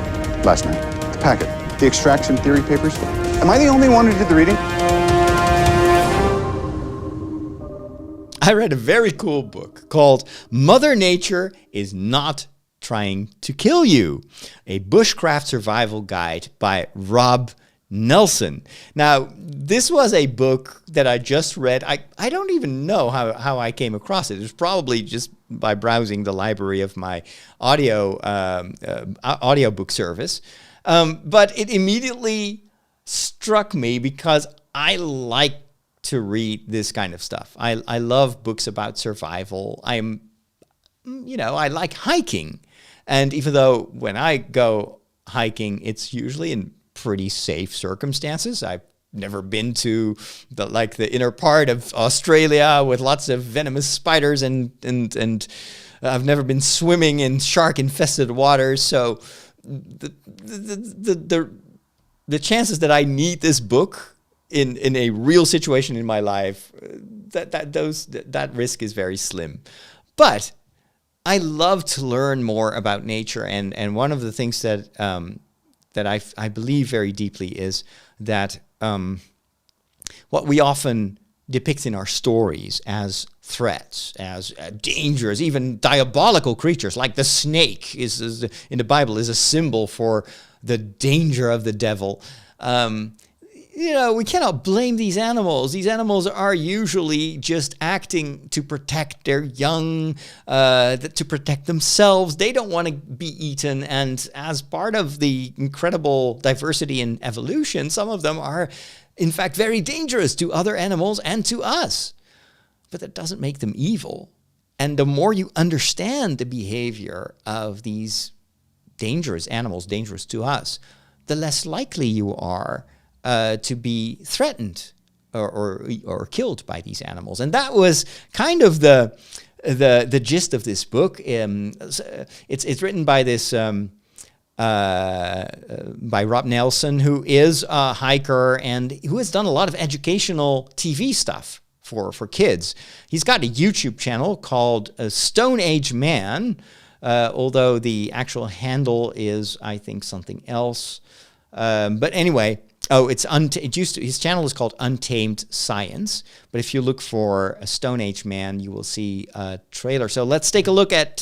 Last night. The packet, the extraction theory papers. Am I the only one who did the reading? I read a very cool book called Mother Nature is Not Trying to Kill You, a Bushcraft survival guide by Rob Nelson. Now, this was a book that I just read. I don't even know how I came across it. It was probably just by browsing the library of my audiobook service. But it immediately struck me because I like to read this kind of stuff. I love books about survival. I like hiking. And even though when I go hiking, it's usually in pretty safe circumstances. I've never been to the inner part of Australia with lots of venomous spiders, and I've never been swimming in shark-infested waters. So the chances that I need this book in a real situation in my life, that risk is very slim. But I love to learn more about nature, and one of the things that I believe very deeply is that what we often depict in our stories as threats, as dangerous, even diabolical creatures, like the snake is in the Bible is a symbol for the danger of the devil. We cannot blame these animals. These animals are usually just acting to protect their young, to protect themselves. They don't want to be eaten. And as part of the incredible diversity in evolution, some of them are, in fact, very dangerous to other animals and to us. But that doesn't make them evil. And the more you understand the behavior of these dangerous animals, dangerous to us, the less likely you are to be threatened or killed by these animals. And that was kind of the gist of this book. It's written by this by Rob Nelson, who is a hiker and who has done a lot of educational TV stuff for kids. He's got a YouTube channel called Stone Age Man, although the actual handle is, I think, something else. But anyway, his channel is called Untamed Science. But if you look for a Stone Age Man, you will see a trailer. So let's take a look at,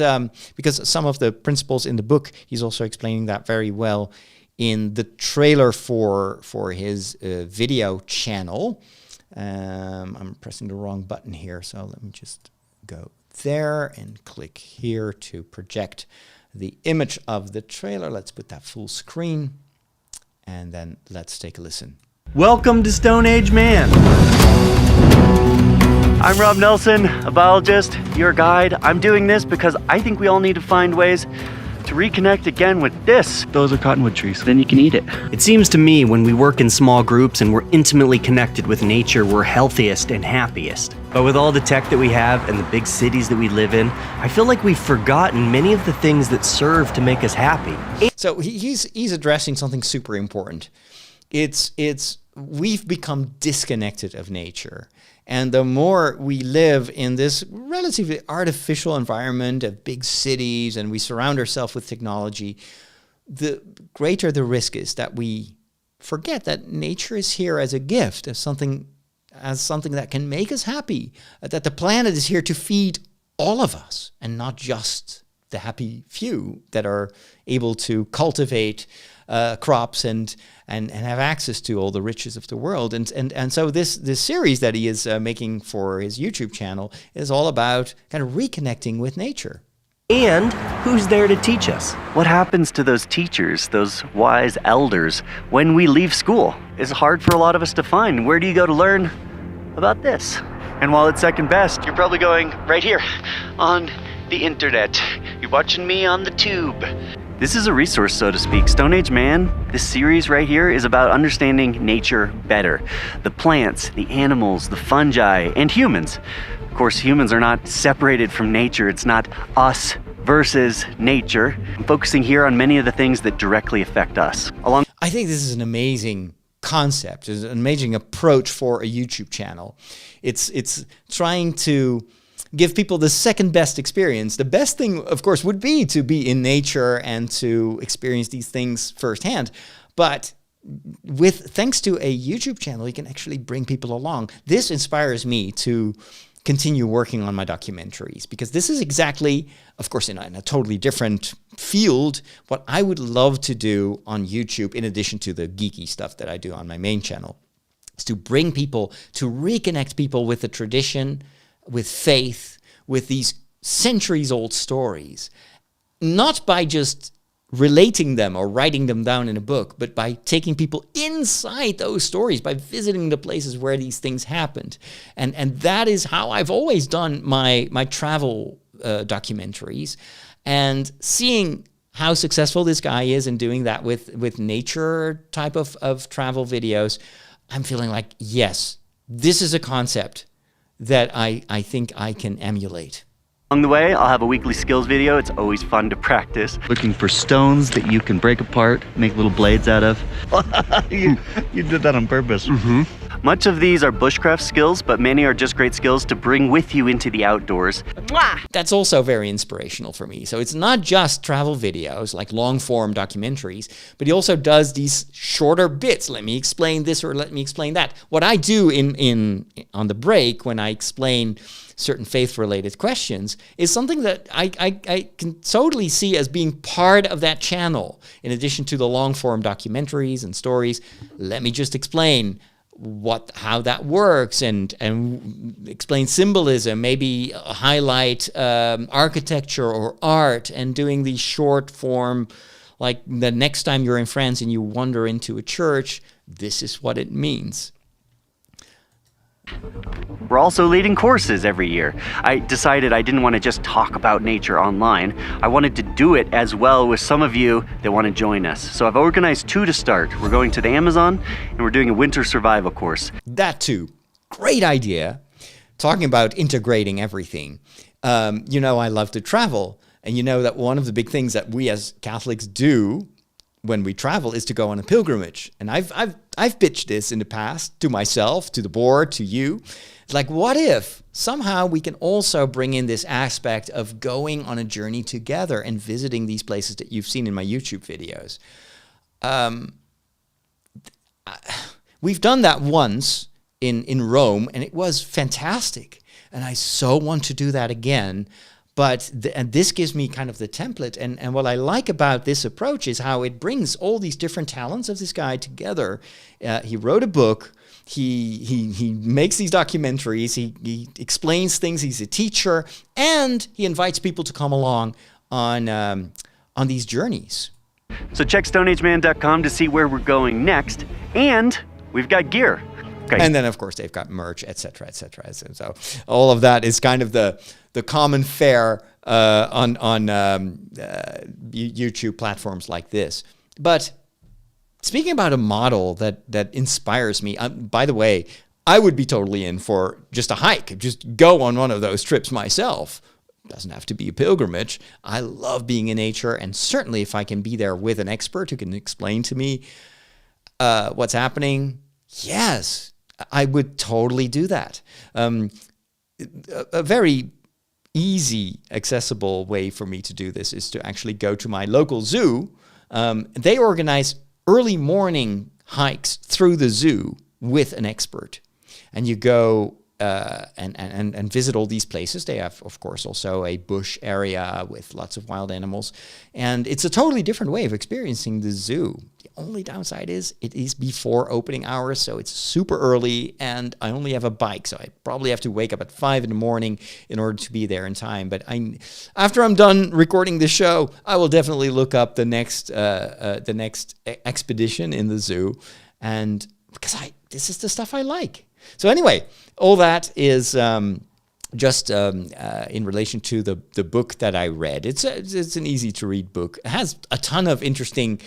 because some of the principles in the book, he's also explaining that very well in the trailer for his video channel. I'm pressing the wrong button here, so let me just go there and click here to project the image of the trailer. Let's put that full screen, and then let's take a listen. Welcome to Stone Age Man. I'm Rob Nelson, a biologist, your guide. I'm doing this because I think we all need to find ways to reconnect again with this. Those are cottonwood trees. Then you can eat it. It seems to me when we work in small groups and we're intimately connected with nature, we're healthiest and happiest. But with all the tech that we have and the big cities that we live in, I feel like we've forgotten many of the things that serve to make us happy. So he's addressing something super important. We've become disconnected of nature. And the more we live in this relatively artificial environment of big cities and we surround ourselves with technology, the greater the risk is that we forget that nature is here as a gift, as something that can make us happy, that the planet is here to feed all of us and not just the happy few that are able to cultivate crops and have access to all the riches of the world. And so this series that he is making for his YouTube channel is all about kind of reconnecting with nature. And who's there to teach us? What happens to those teachers, those wise elders, when we leave school? It's hard for a lot of us to find. Where do you go to learn about this? And while it's second best, you're probably going right here on the internet. You're watching me on the tube. This is a resource, so to speak. Stone Age Man, this series right here, is about understanding nature better. The plants, the animals, the fungi, and humans. Of course, humans are not separated from nature. It's not us versus nature. I'm focusing here on many of the things that directly affect us. I think this is an amazing concept. It's an amazing approach for a YouTube channel. It's trying to give people the second best experience. The best thing, of course, would be to be in nature and to experience these things firsthand. But thanks to a YouTube channel, you can actually bring people along. This inspires me to continue working on my documentaries, because this is exactly, of course, in a totally different field, what I would love to do on YouTube, in addition to the geeky stuff that I do on my main channel, is to bring people, to reconnect people with the tradition, with faith, with these centuries-old stories, not by just relating them or writing them down in a book, but by taking people inside those stories, by visiting the places where these things happened. And that is how I've always done my travel documentaries, and seeing how successful this guy is in doing that with nature type of travel videos, I'm feeling like, yes, this is a concept that I think I can emulate. Along the way, I'll have a weekly skills video. It's always fun to practice. Looking for stones that you can break apart, make little blades out of. you did that on purpose. Mm-hmm. Much of these are bushcraft skills, but many are just great skills to bring with you into the outdoors. That's also very inspirational for me. So it's not just travel videos, like long-form documentaries, but he also does these shorter bits. Let me explain this or let me explain that. What I do on the break when I explain certain faith-related questions is something that I can totally see as being part of that channel. In addition to the long-form documentaries and stories, let me just explain how that works and explain symbolism, maybe highlight architecture or art, and doing these short form, like the next time you're in France and you wander into a church, this is what it means. We're also leading courses every year. I decided I didn't want to just talk about nature online. I wanted to do it as well with some of you that want to join us. So I've organized 2 to start. We're going to the Amazon and we're doing a winter survival course. That too. Great idea. Talking about integrating everything. I love to travel. And you know that one of the big things that we as Catholics do when we travel is to go on a pilgrimage. And I've pitched this in the past to myself, to the board, to you. Like, what if somehow we can also bring in this aspect of going on a journey together and visiting these places that you've seen in my YouTube videos? We've done that once in Rome, and it was fantastic. And I so want to do that again. But and this gives me kind of the template. And what I like about this approach is how it brings all these different talents of this guy together. He wrote a book. He makes these documentaries. He explains things. He's a teacher. And he invites people to come along on these journeys. So check StoneAgeMan.com to see where we're going next. And we've got gear. Okay. And then, of course, they've got merch, et cetera, et cetera. So all of that is kind of the common fare on YouTube platforms like this. But speaking about a model that inspires me, by the way, I would be totally in for just a hike. Just go on one of those trips myself. Doesn't have to be a pilgrimage. I love being in nature, and certainly if I can be there with an expert who can explain to me what's happening, yes, I would totally do that. A very easy, accessible way for me to do this is to actually go to my local zoo. They organize early morning hikes through the zoo with an expert. And you go and visit all these places. They have, of course, also a bush area with lots of wild animals. And it's a totally different way of experiencing the zoo. The only downside is it is before opening hours, so it's super early, and I only have a bike, so I probably have to wake up at 5 in the morning in order to be there in time. But after I'm done recording this show, I will definitely look up the next expedition in the zoo, and because this is the stuff I like. So anyway, all that is just in relation to the book that I read. It's an easy to read book. It has a ton of interesting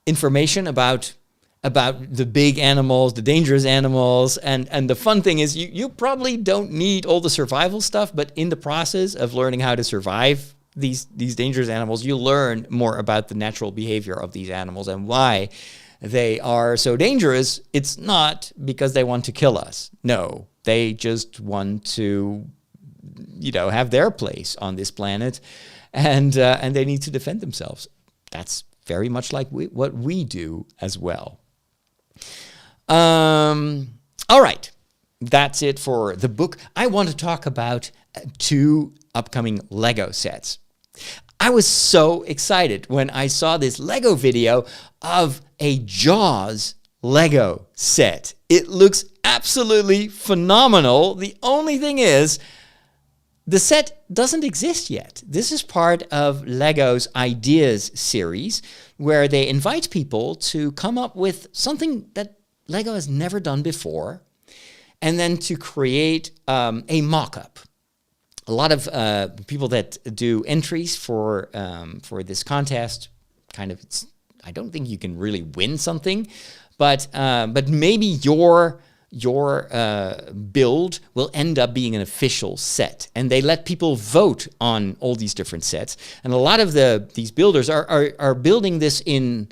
information about the big animals, the dangerous animals, and the fun thing is you probably don't need all the survival stuff, but in the process of learning how to survive these dangerous animals, you learn more about the natural behavior of these animals and why they are so dangerous. It's not because they want to kill us. No, they just want to, have their place on this planet, and they need to defend themselves. That's very much like what we do as well. All right, that's it for the book. I want to talk about 2 upcoming Lego sets. I was so excited when I saw this Lego video of a Jaws Lego set. It looks absolutely phenomenal. The only thing is, the set doesn't exist yet. This is part of Lego's Ideas series, where they invite people to come up with something that Lego has never done before, and then to create a mock-up. A lot of people that do entries for this contest, I don't think you can really win something, but maybe your build will end up being an official set, and they let people vote on all these different sets. And a lot of these builders are building this in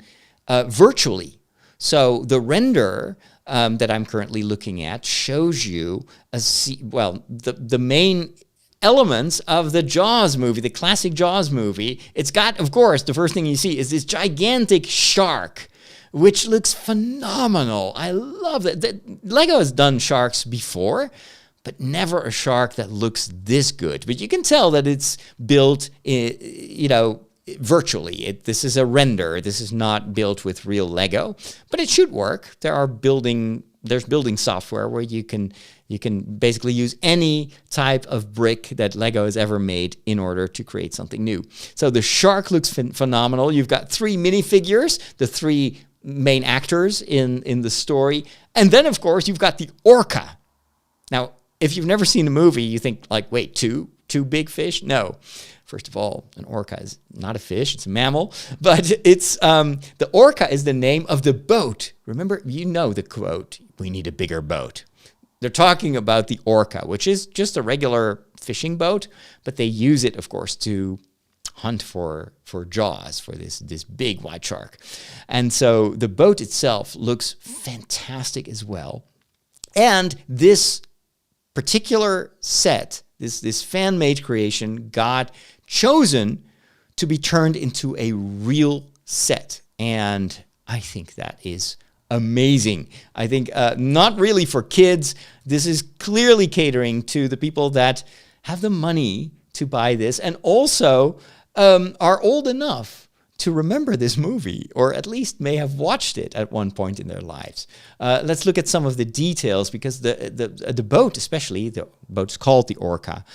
virtually. So the render that I'm currently looking at shows you the main elements of the Jaws movie, the classic Jaws movie. It's got, of course, the first thing you see is this gigantic shark, which looks phenomenal. I love that. Lego has done sharks before, but never a shark that looks this good. But you can tell that it's built, virtually. This is a render. This is not built with real Lego, but it should work. There's building software where you can basically use any type of brick that Lego has ever made in order to create something new. So the shark looks phenomenal. You've got 3 minifigures, the 3 main actors in the story. And then, of course, you've got the orca. Now, if you've never seen a movie, you think, wait, two big fish? No. First of all, an orca is not a fish, it's a mammal. But it's the orca is the name of the boat. Remember, the quote, "We need a bigger boat." They're talking about the orca, which is just a regular fishing boat, but they use it, of course, to hunt for Jaws, for this big white shark. And so the boat itself looks fantastic as well. And this particular set, this fan-made creation, got chosen to be turned into a real set. And I think that is amazing. I think not really for kids. This is clearly catering to the people that have the money to buy this and also are old enough to remember this movie, or at least may have watched it at one point in their lives. Let's look at some of the details, because the boat, especially, the boat's called the Orca,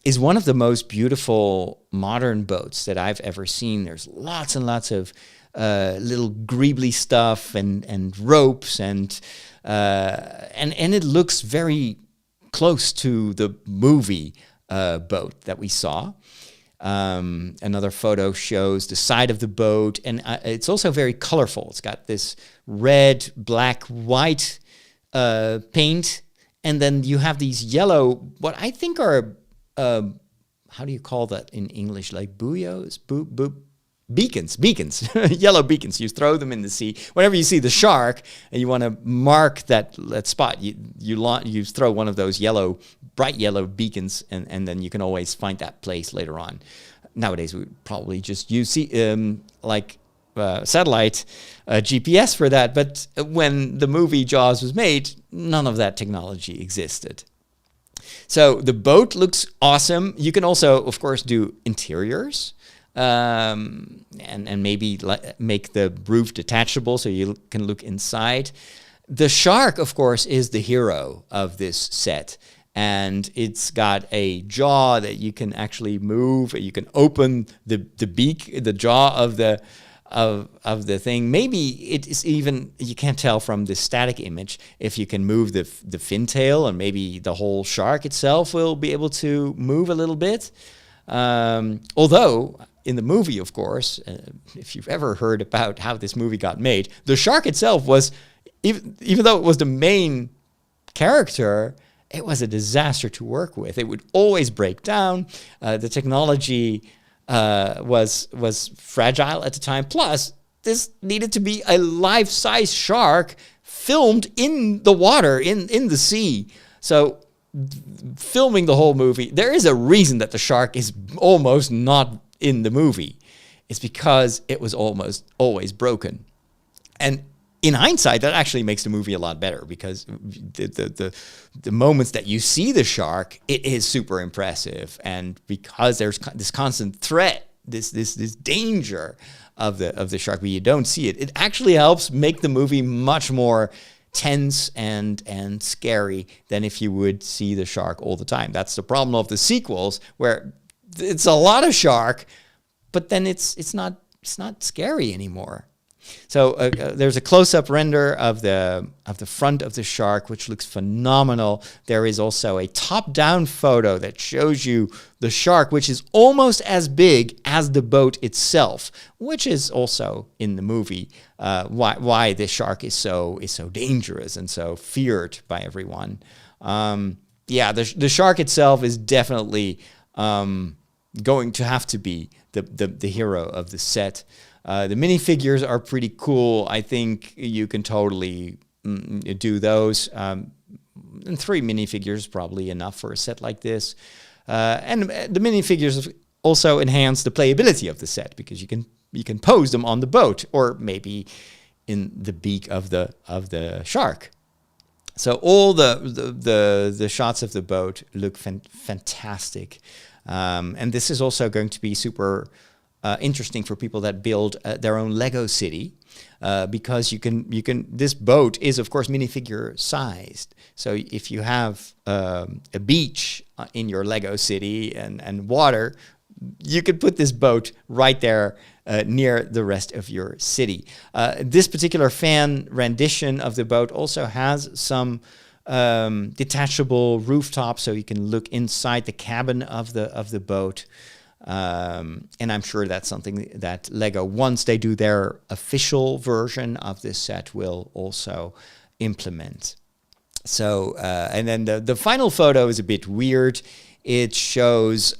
is one of the most beautiful modern boats that I've ever seen. There's lots and lots of little greebly stuff and ropes and it looks very close to the movie boat that we saw. Another photo shows the side of the boat, and it's also very colorful. It's got this red, black, white paint, and then you have these yellow, what I think are, how do you call that in English? Like buoys? Beacons, yellow beacons. You throw them in the sea. Whenever you see the shark and you want to mark that spot, you throw one of those bright yellow beacons, and then you can always find that place later on. Nowadays, we probably just use satellite GPS for that. But when the movie Jaws was made, none of that technology existed. So the boat looks awesome. You can also, of course, do interiors. And maybe make the roof detachable so you can look inside. The shark, of course, is the hero of this set, and it's got a jaw that you can actually move. You can open the beak, the jaw of the thing. Maybe it is even, you can't tell from the static image if you can move the fin tail, and maybe the whole shark itself will be able to move a little bit. Although in the movie, of course, if you've ever heard about how this movie got made, the shark itself was, even though it was the main character, it was a disaster to work with. It would always break down. The technology was fragile at the time. Plus, this needed to be a life-size shark filmed in the water, in the sea. So filming the whole movie, there is a reason that the shark is almost not in the movie. It's because it was almost always broken. And in hindsight, that actually makes the movie a lot better, because the moments that you see the shark, it is super impressive. And because there's this constant threat, this danger of the shark, but you don't see it, it actually helps make the movie much more tense and scary than if you would see the shark all the time. That's the problem of the sequels, where it's a lot of shark, but then it's not scary anymore. So there's a close-up render of the front of the shark, which looks phenomenal. There is also a top-down photo that shows you the shark, which is almost as big as the boat itself, which is also in the movie why this shark is so dangerous and so feared by everyone. The shark itself is definitely going to have to be the hero of the set. The minifigures are pretty cool. I think you can totally do those. And 3 minifigures is probably enough for a set like this. And the minifigures also enhance the playability of the set, because you can pose them on the boat, or maybe in the beak of the shark. So all the shots of the boat look fantastic. And this is also going to be super interesting for people that build their own Lego city, because you can. This boat is, of course, minifigure sized. So if you have a beach in your Lego city and water, you could put this boat right there near the rest of your city. This particular fan rendition of the boat also has some detachable rooftop, so you can look inside the cabin of the boat. And I'm sure that's something that Lego, once they do their official version of this set, will also implement. So, and then the final photo is a bit weird. It shows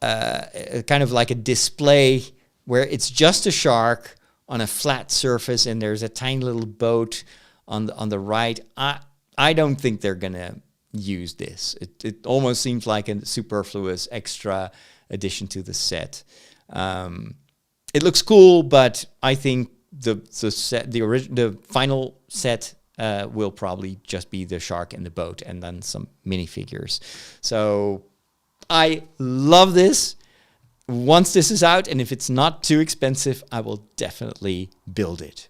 kind of like a display where it's just a shark on a flat surface and there's a tiny little boat on the right. I don't think they're gonna use this. It almost seems like a superfluous extra addition to the set. It looks cool, but I think the final set will probably just be the shark and the boat and then some minifigures. So I love this. Once this is out, and if it's not too expensive, I will definitely build it.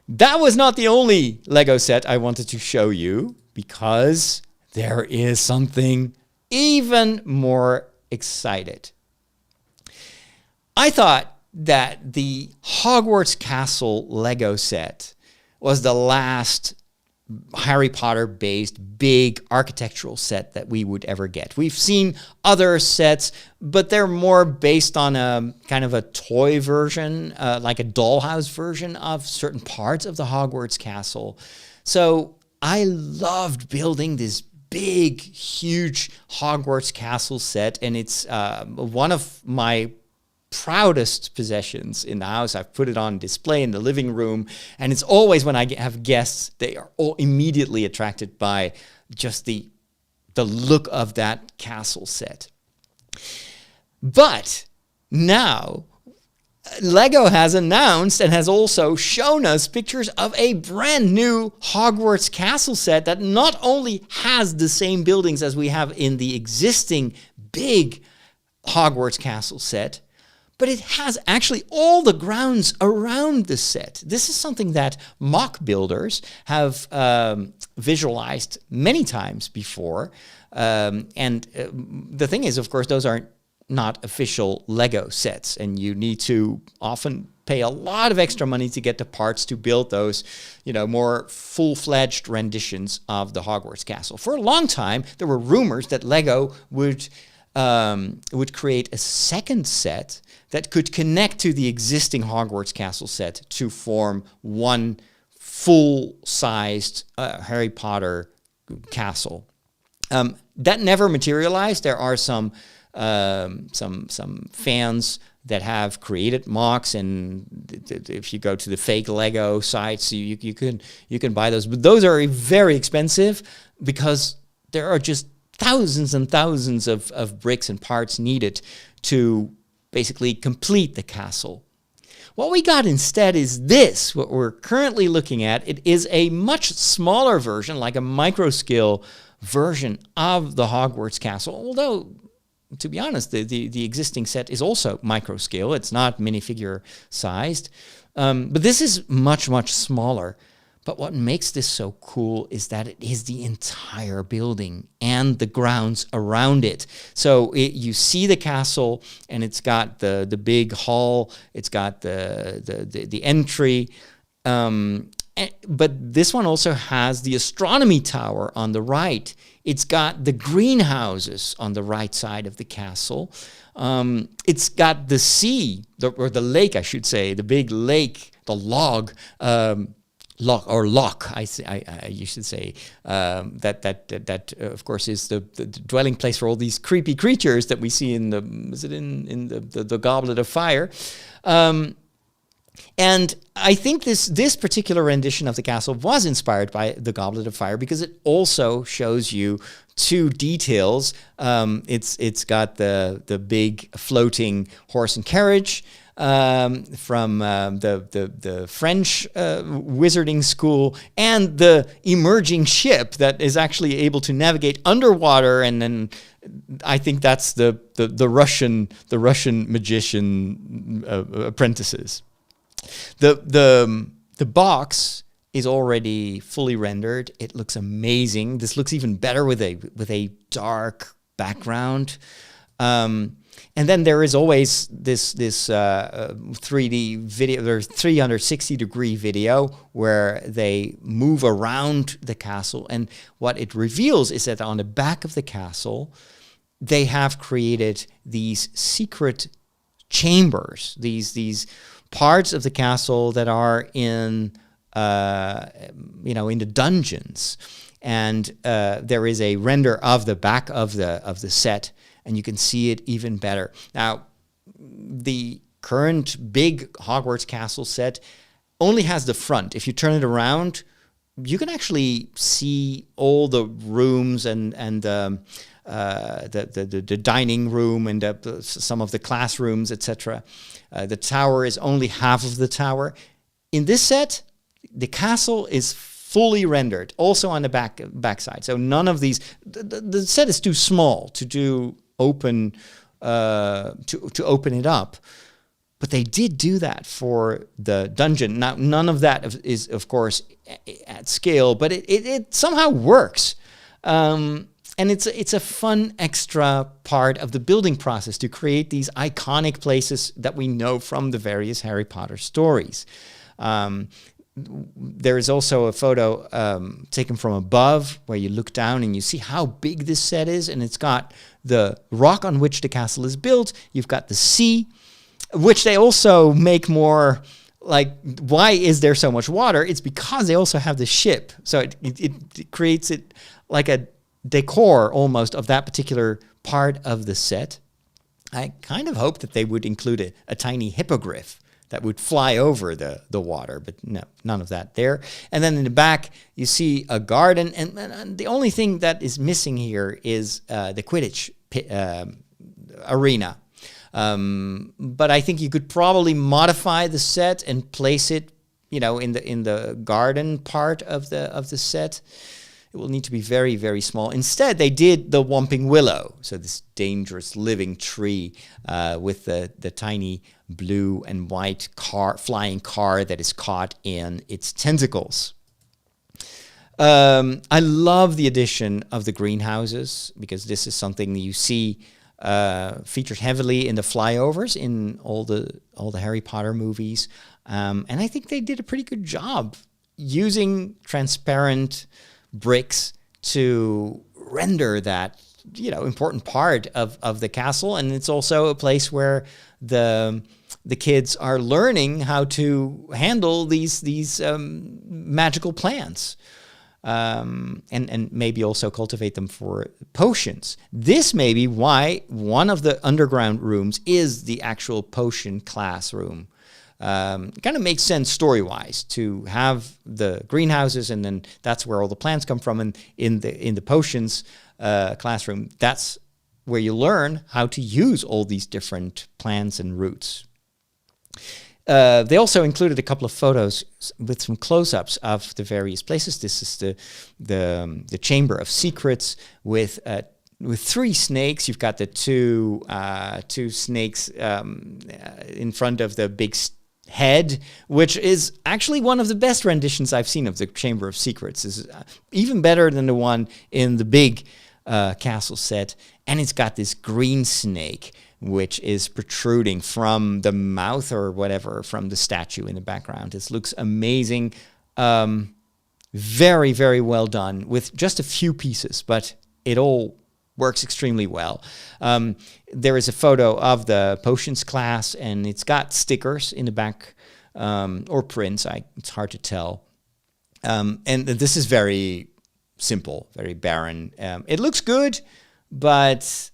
That was not the only Lego set I wanted to show you, because there is something even more excited. I thought that the Hogwarts Castle Lego set was the last Harry Potter based big architectural set that we would ever get. We've seen other sets, but they're more based on a kind of a toy version, like a dollhouse version of certain parts of the Hogwarts Castle. So I loved building this big, huge Hogwarts Castle set, and it's one of my proudest possessions in the house. I've put it on display in the living room, and it's always when I have guests, they are all immediately attracted by just the look of that castle set. But now Lego has announced and has also shown us pictures of a brand new Hogwarts Castle set that not only has the same buildings as we have in the existing big Hogwarts Castle set, but it has actually all the grounds around the set. This is something that mock builders have visualized many times before. The thing is, of course, those are not official Lego sets, and you need to often pay a lot of extra money to get the parts to build those, more full-fledged renditions of the Hogwarts Castle. For a long time, there were rumors that Lego would create a second set that could connect to the existing Hogwarts Castle set to form one full-sized Harry Potter castle. That never materialized. There are some fans that have created mocks, and if you go to the fake Lego sites, you can buy those. But those are very expensive because there are just thousands and thousands of bricks and parts needed to basically complete the castle. What we got instead is this, what we're currently looking at. It is a much smaller version, like a micro-scale version of the Hogwarts Castle, although, to be honest, the existing set is also micro-scale. It's not minifigure sized, but this is much, much smaller. But what makes this so cool is that it is the entire building and the grounds around it. So you see the castle, and it's got the big hall, it's got the entry, but this one also has the astronomy tower on the right. It's got the greenhouses on the right side of the castle. It's got the sea, or the lake, I should say, the big lake, the lock, I should say, that of course is the dwelling place for all these creepy creatures that we see in the Goblet of Fire. And I think this particular rendition of the castle was inspired by the Goblet of Fire because it also shows you two details. It's got the big floating horse and carriage from the French wizarding school, and the emerging ship that is actually able to navigate underwater, and then I think that's the Russian magician apprentices. The box is already fully rendered. It looks amazing. This looks even better with a dark background. And then there is always this 3D video, there's 360-degree video where they move around the castle. And what it reveals is that on the back of the castle, they have created these secret chambers, these parts of the castle that are in the dungeons. and there is a render of the back of the set, and you can see it even better. Now, the current big Hogwarts castle set only has the front. If you turn it around, you can actually see all the rooms and the dining room and some of the classrooms, etc. The tower is only half of the tower. In this set, the castle is fully rendered, also on the backside. So none of these. The set is too small to do open to open it up. But they did do that for the dungeon. Now, none of that is, of course, at scale, but it somehow works. And it's a fun extra part of the building process to create these iconic places that we know from the various Harry Potter stories. There is also a photo taken from above where you look down and you see how big this set is. And it's got the rock on which the castle is built. You've got the sea, which they also make more like, why is there so much water? It's because they also have the ship. So it creates it like a decor almost of that particular part of the set. I kind of hope that they would include a tiny hippogriff that would fly over the water, but no, none of that there. And then in the back, you see a garden, and the only thing that is missing here is the Quidditch arena. But I think you could probably modify the set and place it, in the garden part of the set. It will need to be very, very small. Instead, they did the Whomping Willow, so this dangerous living tree with the tiny blue and white flying car that is caught in its tentacles. I love the addition of the greenhouses, because this is something that you see featured heavily in the flyovers in all the Harry Potter movies, and I think they did a pretty good job using transparent bricks to render that important part of the castle. And it's also a place where the kids are learning how to handle these magical plants. And maybe also cultivate them for potions. This may be why one of the underground rooms is the actual potion classroom. Kind of makes sense story-wise to have the greenhouses, and then that's where all the plants come from. And in the potions classroom, that's where you learn how to use all these different plants and roots. They also included a couple of photos with some close-ups of the various places. This is the Chamber of Secrets with 3 snakes. You've got the two snakes in front of the big head, which is actually one of the best renditions I've seen of the Chamber of Secrets. Is even better than the one in the big castle set. And it's got this green snake, which is protruding from the mouth or whatever from the statue in the background. This looks amazing. Very, very well done with just a few pieces, but it all works extremely well. There is a photo of the potions class, and it's got stickers in the back, or prints. It's hard to tell. And this is very simple, very barren. It looks good, but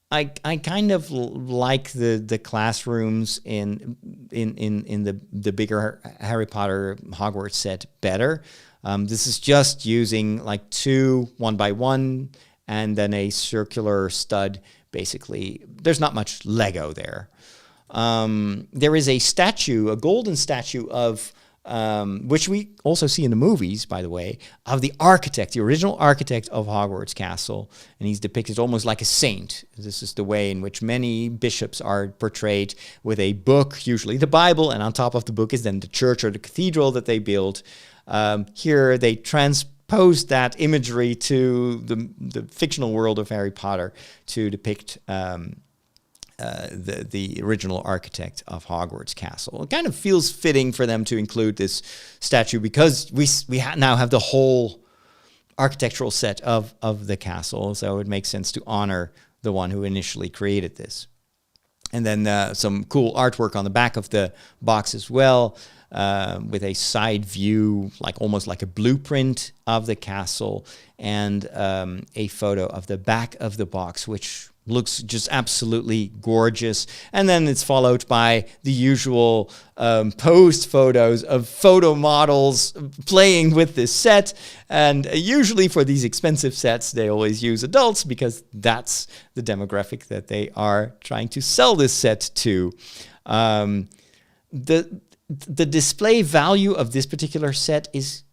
I kind of like the classrooms in the bigger Harry Potter Hogwarts set better. This is just using like 2 1x1 and then a circular stud. Basically, there's not much Lego there. There is a statue, a golden statue of which we also see in the movies, by the way, of the architect, the original architect of Hogwarts Castle. And he's depicted almost like a saint. This is the way in which many bishops are portrayed, with a book, usually the Bible, and on top of the book is then the church or the cathedral that they built. Here they transposed that imagery to the fictional world of Harry Potter to depict the original architect of Hogwarts Castle. It kind of feels fitting for them to include this statue because we now have the whole architectural set of the castle, so it makes sense to honor the one who initially created this. And then some cool artwork on the back of the box as well, with a side view, almost like a blueprint of the castle, and a photo of the back of the box, which looks just absolutely gorgeous. And then it's followed by the usual post photos of photo models playing with this set. And usually for these expensive sets, they always use adults because that's the demographic that they are trying to sell this set to. The display value of this particular set is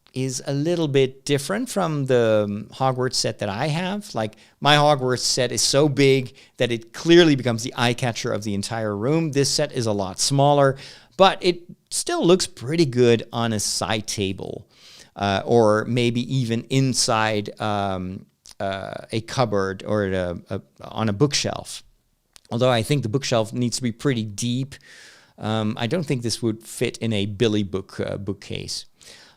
a little bit different from the Hogwarts set that I have. My Hogwarts set is so big that it clearly becomes the eye catcher of the entire room. This set is a lot smaller, but it still looks pretty good on a side table, or maybe even inside a cupboard or on a bookshelf. Although I think the bookshelf needs to be pretty deep. I don't think this would fit in a Billy bookcase.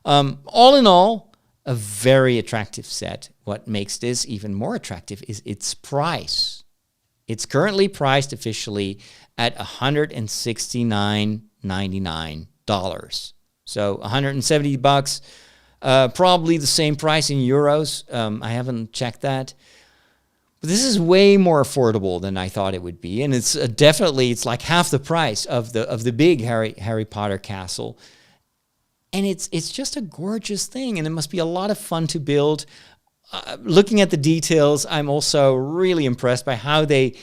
All in all, a very attractive set. What makes this even more attractive is its price. It's currently priced officially at $169.99. So $170, probably the same price in euros. I haven't checked that. But this is way more affordable than I thought it would be, and it's it's like half the price of the big Harry Potter castle. And it's just a gorgeous thing, and it must be a lot of fun to build. Looking at the details, I'm also really impressed by how they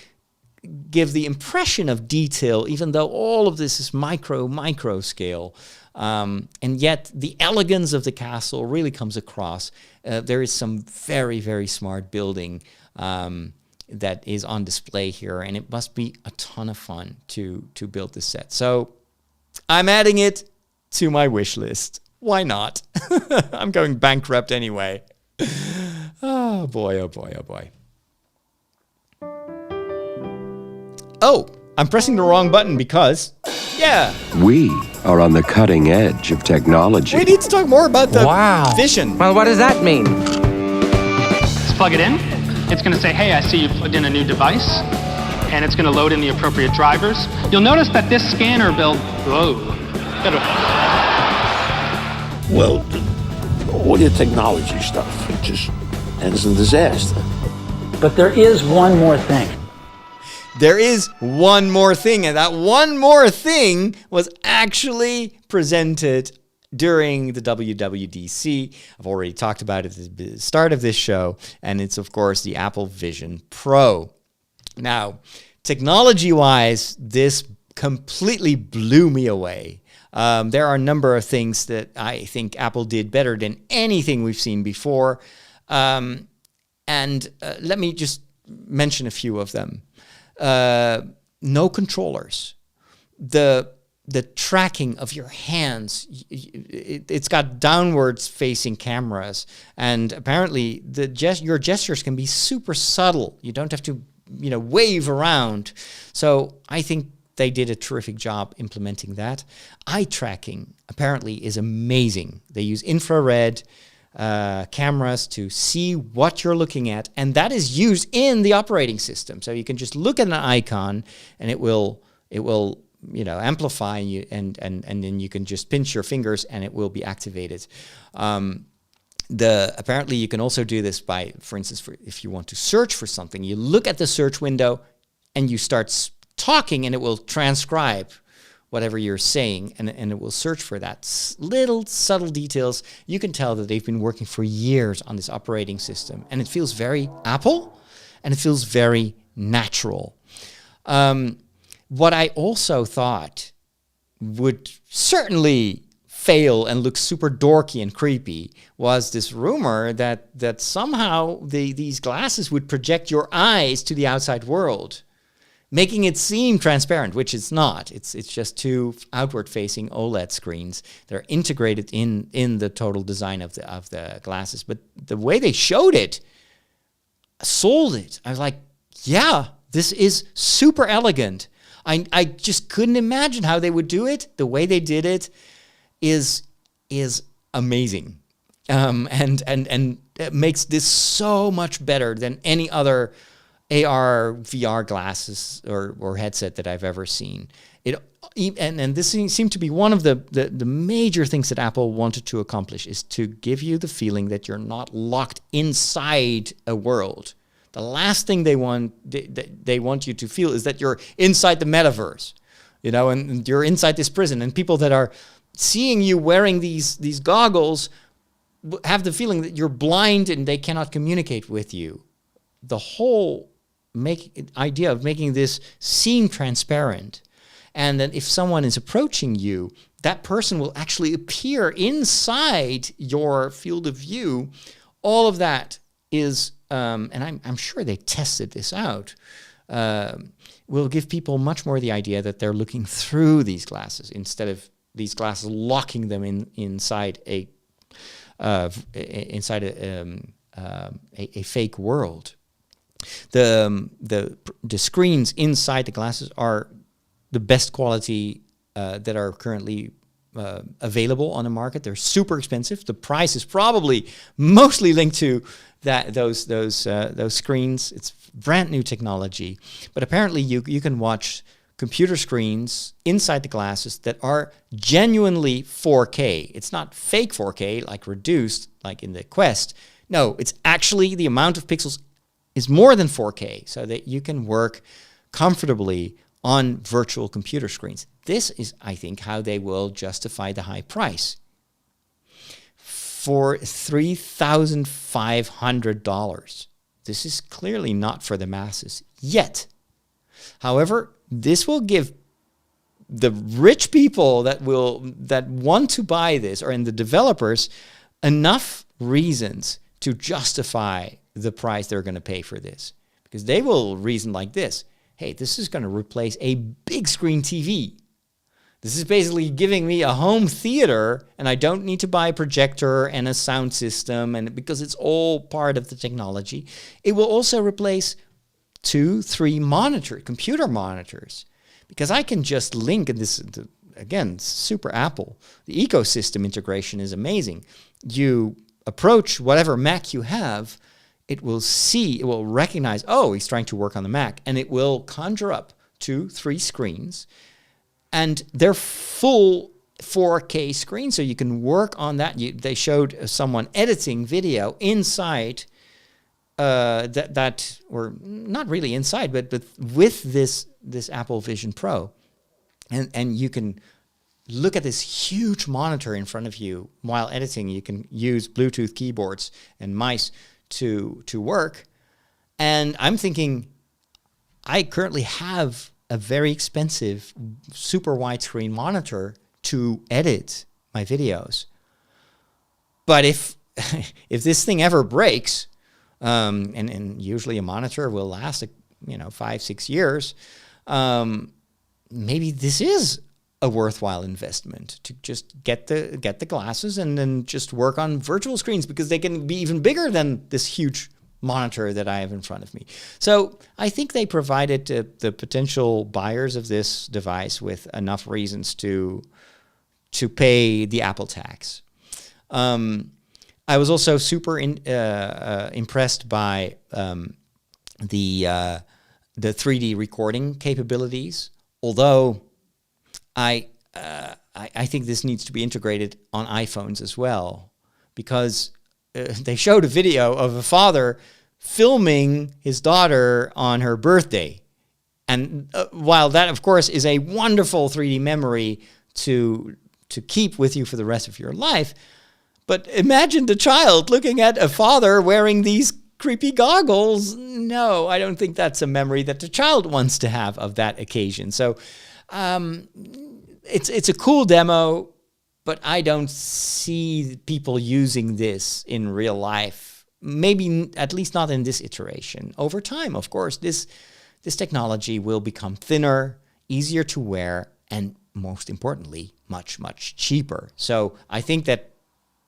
give the impression of detail, even though all of this is micro scale. And yet the elegance of the castle really comes across. There is some very, very smart building that is on display here, and it must be a ton of fun to build this set. So I'm adding it to my wish list. Why not? I'm going bankrupt anyway. Oh boy, oh boy, oh boy. Oh, I'm pressing the wrong button because, we are on the cutting edge of technology. We need to talk more about the vision. Well, what does that mean? Just plug it in. It's going to say, hey, I see you plugged in a new device. And it's going to load in the appropriate drivers. You'll notice that this scanner build... Whoa. Well, all your technology stuff, it just ends in disaster. But there is one more thing. There is one more thing, and that one more thing was actually presented during the WWDC. I've already talked about it at the start of this show, and it's, of course, the Apple Vision Pro. Now, technology-wise, this completely blew me away. There are a number of things that I think Apple did better than anything we've seen before. And let me just mention a few of them. No controllers. The tracking of your hands, it's got downwards facing cameras, and apparently your gestures can be super subtle. You don't have to wave around. So I think they did a terrific job implementing that. Eye tracking apparently is amazing. They use infrared cameras to see what you're looking at, and that is used in the operating system. So you can just look at an icon, and it will amplify you, and then you can just pinch your fingers, and it will be activated. Apparently you can also do this by, for instance, if you want to search for something, you look at the search window, and you start talking, and it will transcribe whatever you're saying, and it will search for that. Little subtle details. You can tell that they've been working for years on this operating system, and it feels very Apple, and it feels very natural. What I also thought would certainly fail and look super dorky and creepy was this rumor that somehow these glasses would project your eyes to the outside world, making it seem transparent, which it's not. It's just two outward-facing OLED screens. They're integrated in the total design of the glasses. But the way they showed it, sold it. I was like, yeah, this is super elegant. I just couldn't imagine how they would do it. The way they did it is amazing, and it makes this so much better than any other AR, VR glasses or headset that I've ever seen. And this seemed to be one of the major things that Apple wanted to accomplish, is to give you the feeling that you're not locked inside a world. The last thing they want you to feel is that you're inside the metaverse, and you're inside this prison. And people that are seeing you wearing these goggles have the feeling that you're blind and they cannot communicate with you. The whole idea of making this seem transparent, and that if someone is approaching you, that person will actually appear inside your field of view. All of that is, and I'm sure they tested this out, will give people much more the idea that they're looking through these glasses instead of these glasses locking them inside a fake world. The screens inside the glasses are the best quality that are currently available on the market. They're super expensive. The price is probably mostly linked to those screens. It's brand new technology, but apparently you can watch computer screens inside the glasses that are genuinely 4K. It's not fake 4K, like reduced, like in the Quest. No, it's actually the amount of pixels is more than 4K, so that you can work comfortably on virtual computer screens. This is, I think, how they will justify the high price. For $3,500. This is clearly not for the masses yet. However, this will give the rich people that want to buy this, or in the developers, enough reasons to justify the price they're going to pay for this. Because they will reason like this: hey, this is going to replace a big screen TV. This is basically giving me a home theater, and I don't need to buy a projector and a sound system, and because it's all part of the technology. It will also replace 2-3 computer monitors, because I can just link, and this, again, super Apple. The ecosystem integration is amazing. You approach whatever Mac you have, it will recognize, oh, he's trying to work on the Mac, and it will conjure up 2-3 screens, and they're full 4K screens, so you can work on that. They showed someone editing video inside that, or not really inside, but with this Apple Vision Pro, and you can look at this huge monitor in front of you while editing. You can use Bluetooth keyboards and mice to work. And I'm thinking, I currently have a very expensive super widescreen monitor to edit my videos. But if this thing ever breaks, and usually a monitor will last 5-6 years, maybe this is a worthwhile investment to just get the glasses and then just work on virtual screens, because they can be even bigger than this huge monitor that I have in front of me. So I think they provided the potential buyers of this device with enough reasons to pay the Apple tax. I was also super impressed by the 3D recording capabilities, although I think this needs to be integrated on iPhones as well, because they showed a video of a father filming his daughter on her birthday. And while that, of course, is a wonderful 3D memory to keep with you for the rest of your life, but imagine the child looking at a father wearing these creepy goggles. No, I don't think that's a memory that the child wants to have of that occasion. So it's a cool demo, but I don't see people using this in real life. Maybe at least not in this iteration. Over time, of course, this technology will become thinner, easier to wear, and most importantly, much, much cheaper. So I think that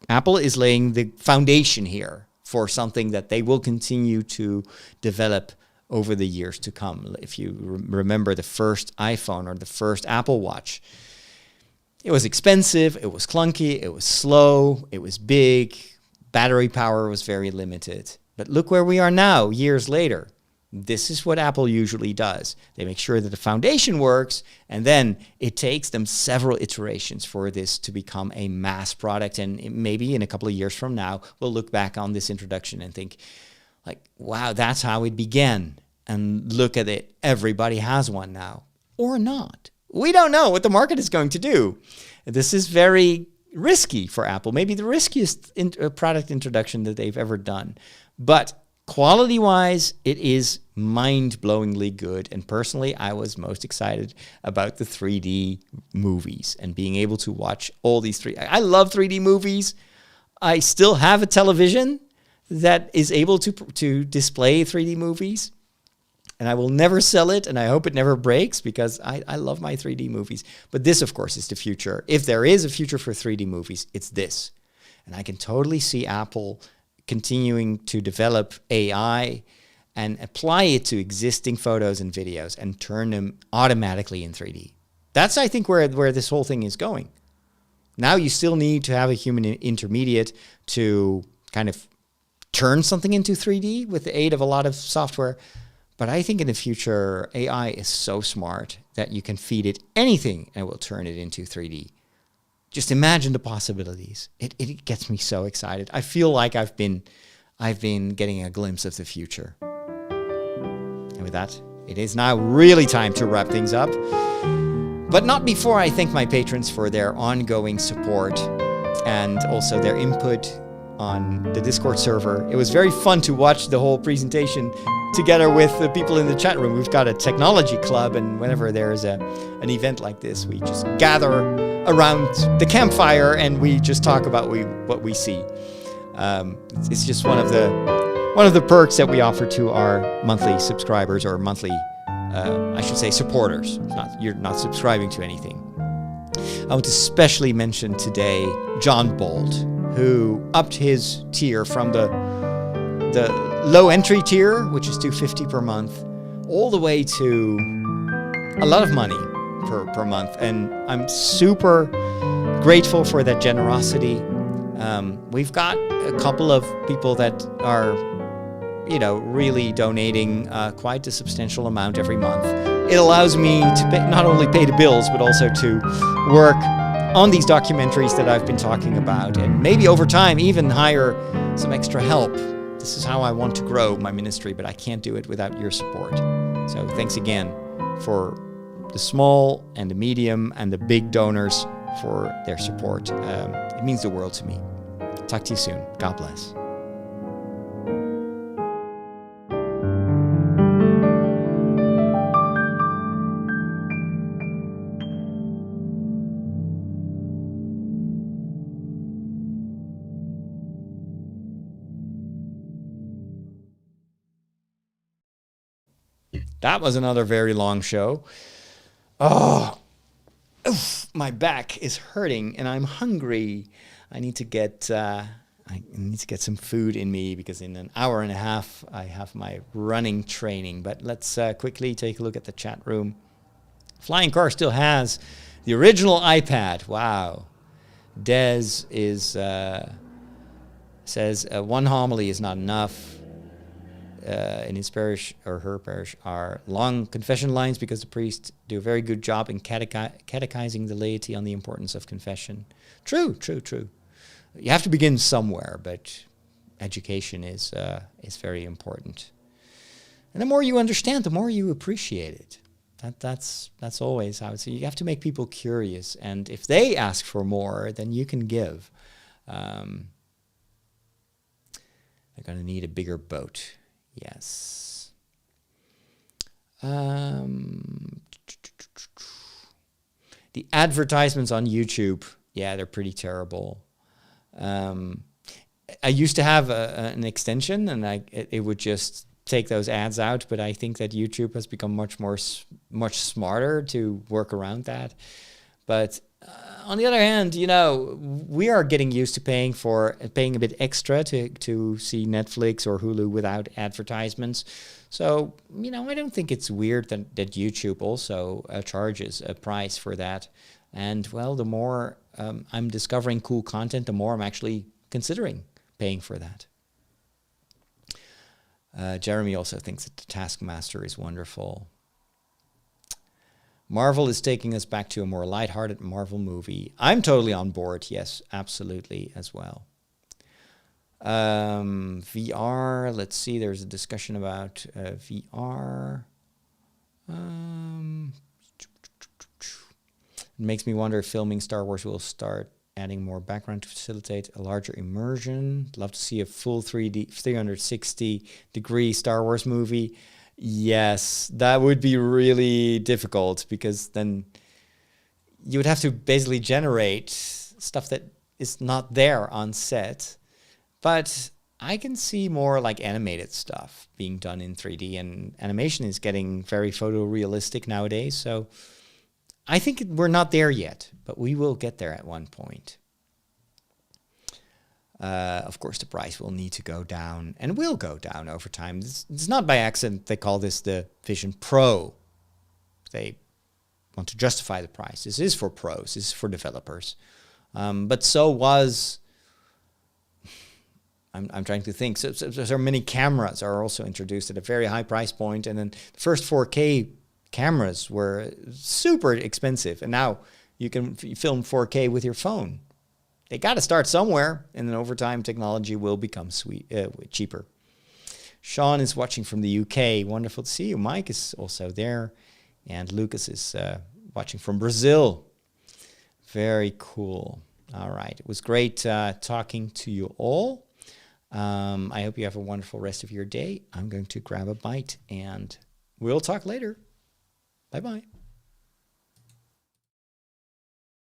Apple is laying the foundation here for something that they will continue to develop over the years to come. If you remember the first iPhone or the first Apple Watch, it was expensive, it was clunky, it was slow, it was big, battery power was very limited. But look where we are now, years later. This is what Apple usually does. They make sure that the foundation works, and then it takes them several iterations for this to become a mass product. And maybe in a couple of years from now, we'll look back on this introduction and think, like, wow, that's how it began. And look at it. Everybody has one now. Or not. We don't know what the market is going to do. This is very risky for Apple. Maybe the riskiest product introduction that they've ever done. But quality-wise, it is mind-blowingly good. And personally, I was most excited about the 3D movies and being able to watch all these three. I love 3D movies. I still have a television that is able to display 3D movies. And I will never sell it, and I hope it never breaks, because I love my 3D movies. But this, of course, is the future. If there is a future for 3D movies, it's this. And I can totally see Apple continuing to develop AI and apply it to existing photos and videos and turn them automatically in 3D. That's, I think, where this whole thing is going. Now you still need to have a human intermediate to kind of turn something into 3D with the aid of a lot of software. But I think in the future, AI is so smart that you can feed it anything and it will turn it into 3D. Just imagine the possibilities. It gets me so excited. I feel like I've been getting a glimpse of the future. And with that, it is now really time to wrap things up. But not before I thank my patrons for their ongoing support and also their input on the Discord server. It was very fun to watch the whole presentation together with the people in the chat room. We've got a technology club, and whenever there's an event like this, we just gather around the campfire and we just talk about what we see. It's just one of the perks that we offer to our monthly subscribers, or monthly, I should say, supporters. You're not subscribing to anything. I want to especially mention today John Bolt, who upped his tier from the low entry tier, which is $2.50 per month, all the way to a lot of money per month. And I'm super grateful for that generosity. We've got a couple of people that are, really donating quite a substantial amount every month. It allows me to not only pay the bills, but also to work on these documentaries that I've been talking about, and maybe over time even hire some extra help. This is how I want to grow my ministry, but I can't do it without your support. So thanks again for the small and the medium and the big donors for their support. It means the world to me. Talk to you soon. God bless. That was another very long show. Oh, my back is hurting and I'm hungry. I need to get some food in me, because in an hour and a half I have my running training. But let's quickly take a look at the chat room. Flying Car still has the original iPad. Wow. Des says one homily is not enough. In his parish or her parish are long confession lines, because the priests do a very good job in catechizing the laity on the importance of confession. True. You have to begin somewhere, but education is very important. And the more you understand, the more you appreciate it. That's always how it's. You have to make people curious, and if they ask for more, then you can give. They're going to need a bigger boat. Yes. The advertisements on YouTube, yeah, they're pretty terrible. I used to have an extension, and it would just take those ads out, but I think that YouTube has become much smarter to work around that. But on the other hand, we are getting used to paying a bit extra to see Netflix or Hulu without advertisements. So, I don't think it's weird that YouTube also charges a price for that. And, well, the more I'm discovering cool content, the more I'm actually considering paying for that. Jeremy also thinks that the Taskmaster is wonderful. Marvel is taking us back to a more lighthearted Marvel movie. I'm totally on board. Yes, absolutely as well. VR, let's see. There's a discussion about VR. It makes me wonder if filming Star Wars will start adding more background to facilitate a larger immersion. Love to see a full 360-degree Star Wars movie. Yes, that would be really difficult because then you would have to basically generate stuff that is not there on set. But I can see more like animated stuff being done in 3D, and animation is getting very photorealistic nowadays. So I think we're not there yet, but we will get there at one point. Of course, the price will need to go down and will go down over time. It's not by accident they call this the Vision Pro. They want to justify the price. This is for pros. This is for developers. But so was... I'm trying to think. So many cameras are also introduced at a very high price point, and then the first 4K cameras were super expensive, and now you can film 4K with your phone. They got to start somewhere, and then over time, technology will become cheaper. Sean is watching from the UK. Wonderful to see you. Mike is also there, and Lucas is watching from Brazil. Very cool. All right. It was great talking to you all. I hope you have a wonderful rest of your day. I'm going to grab a bite, and we'll talk later. Bye-bye.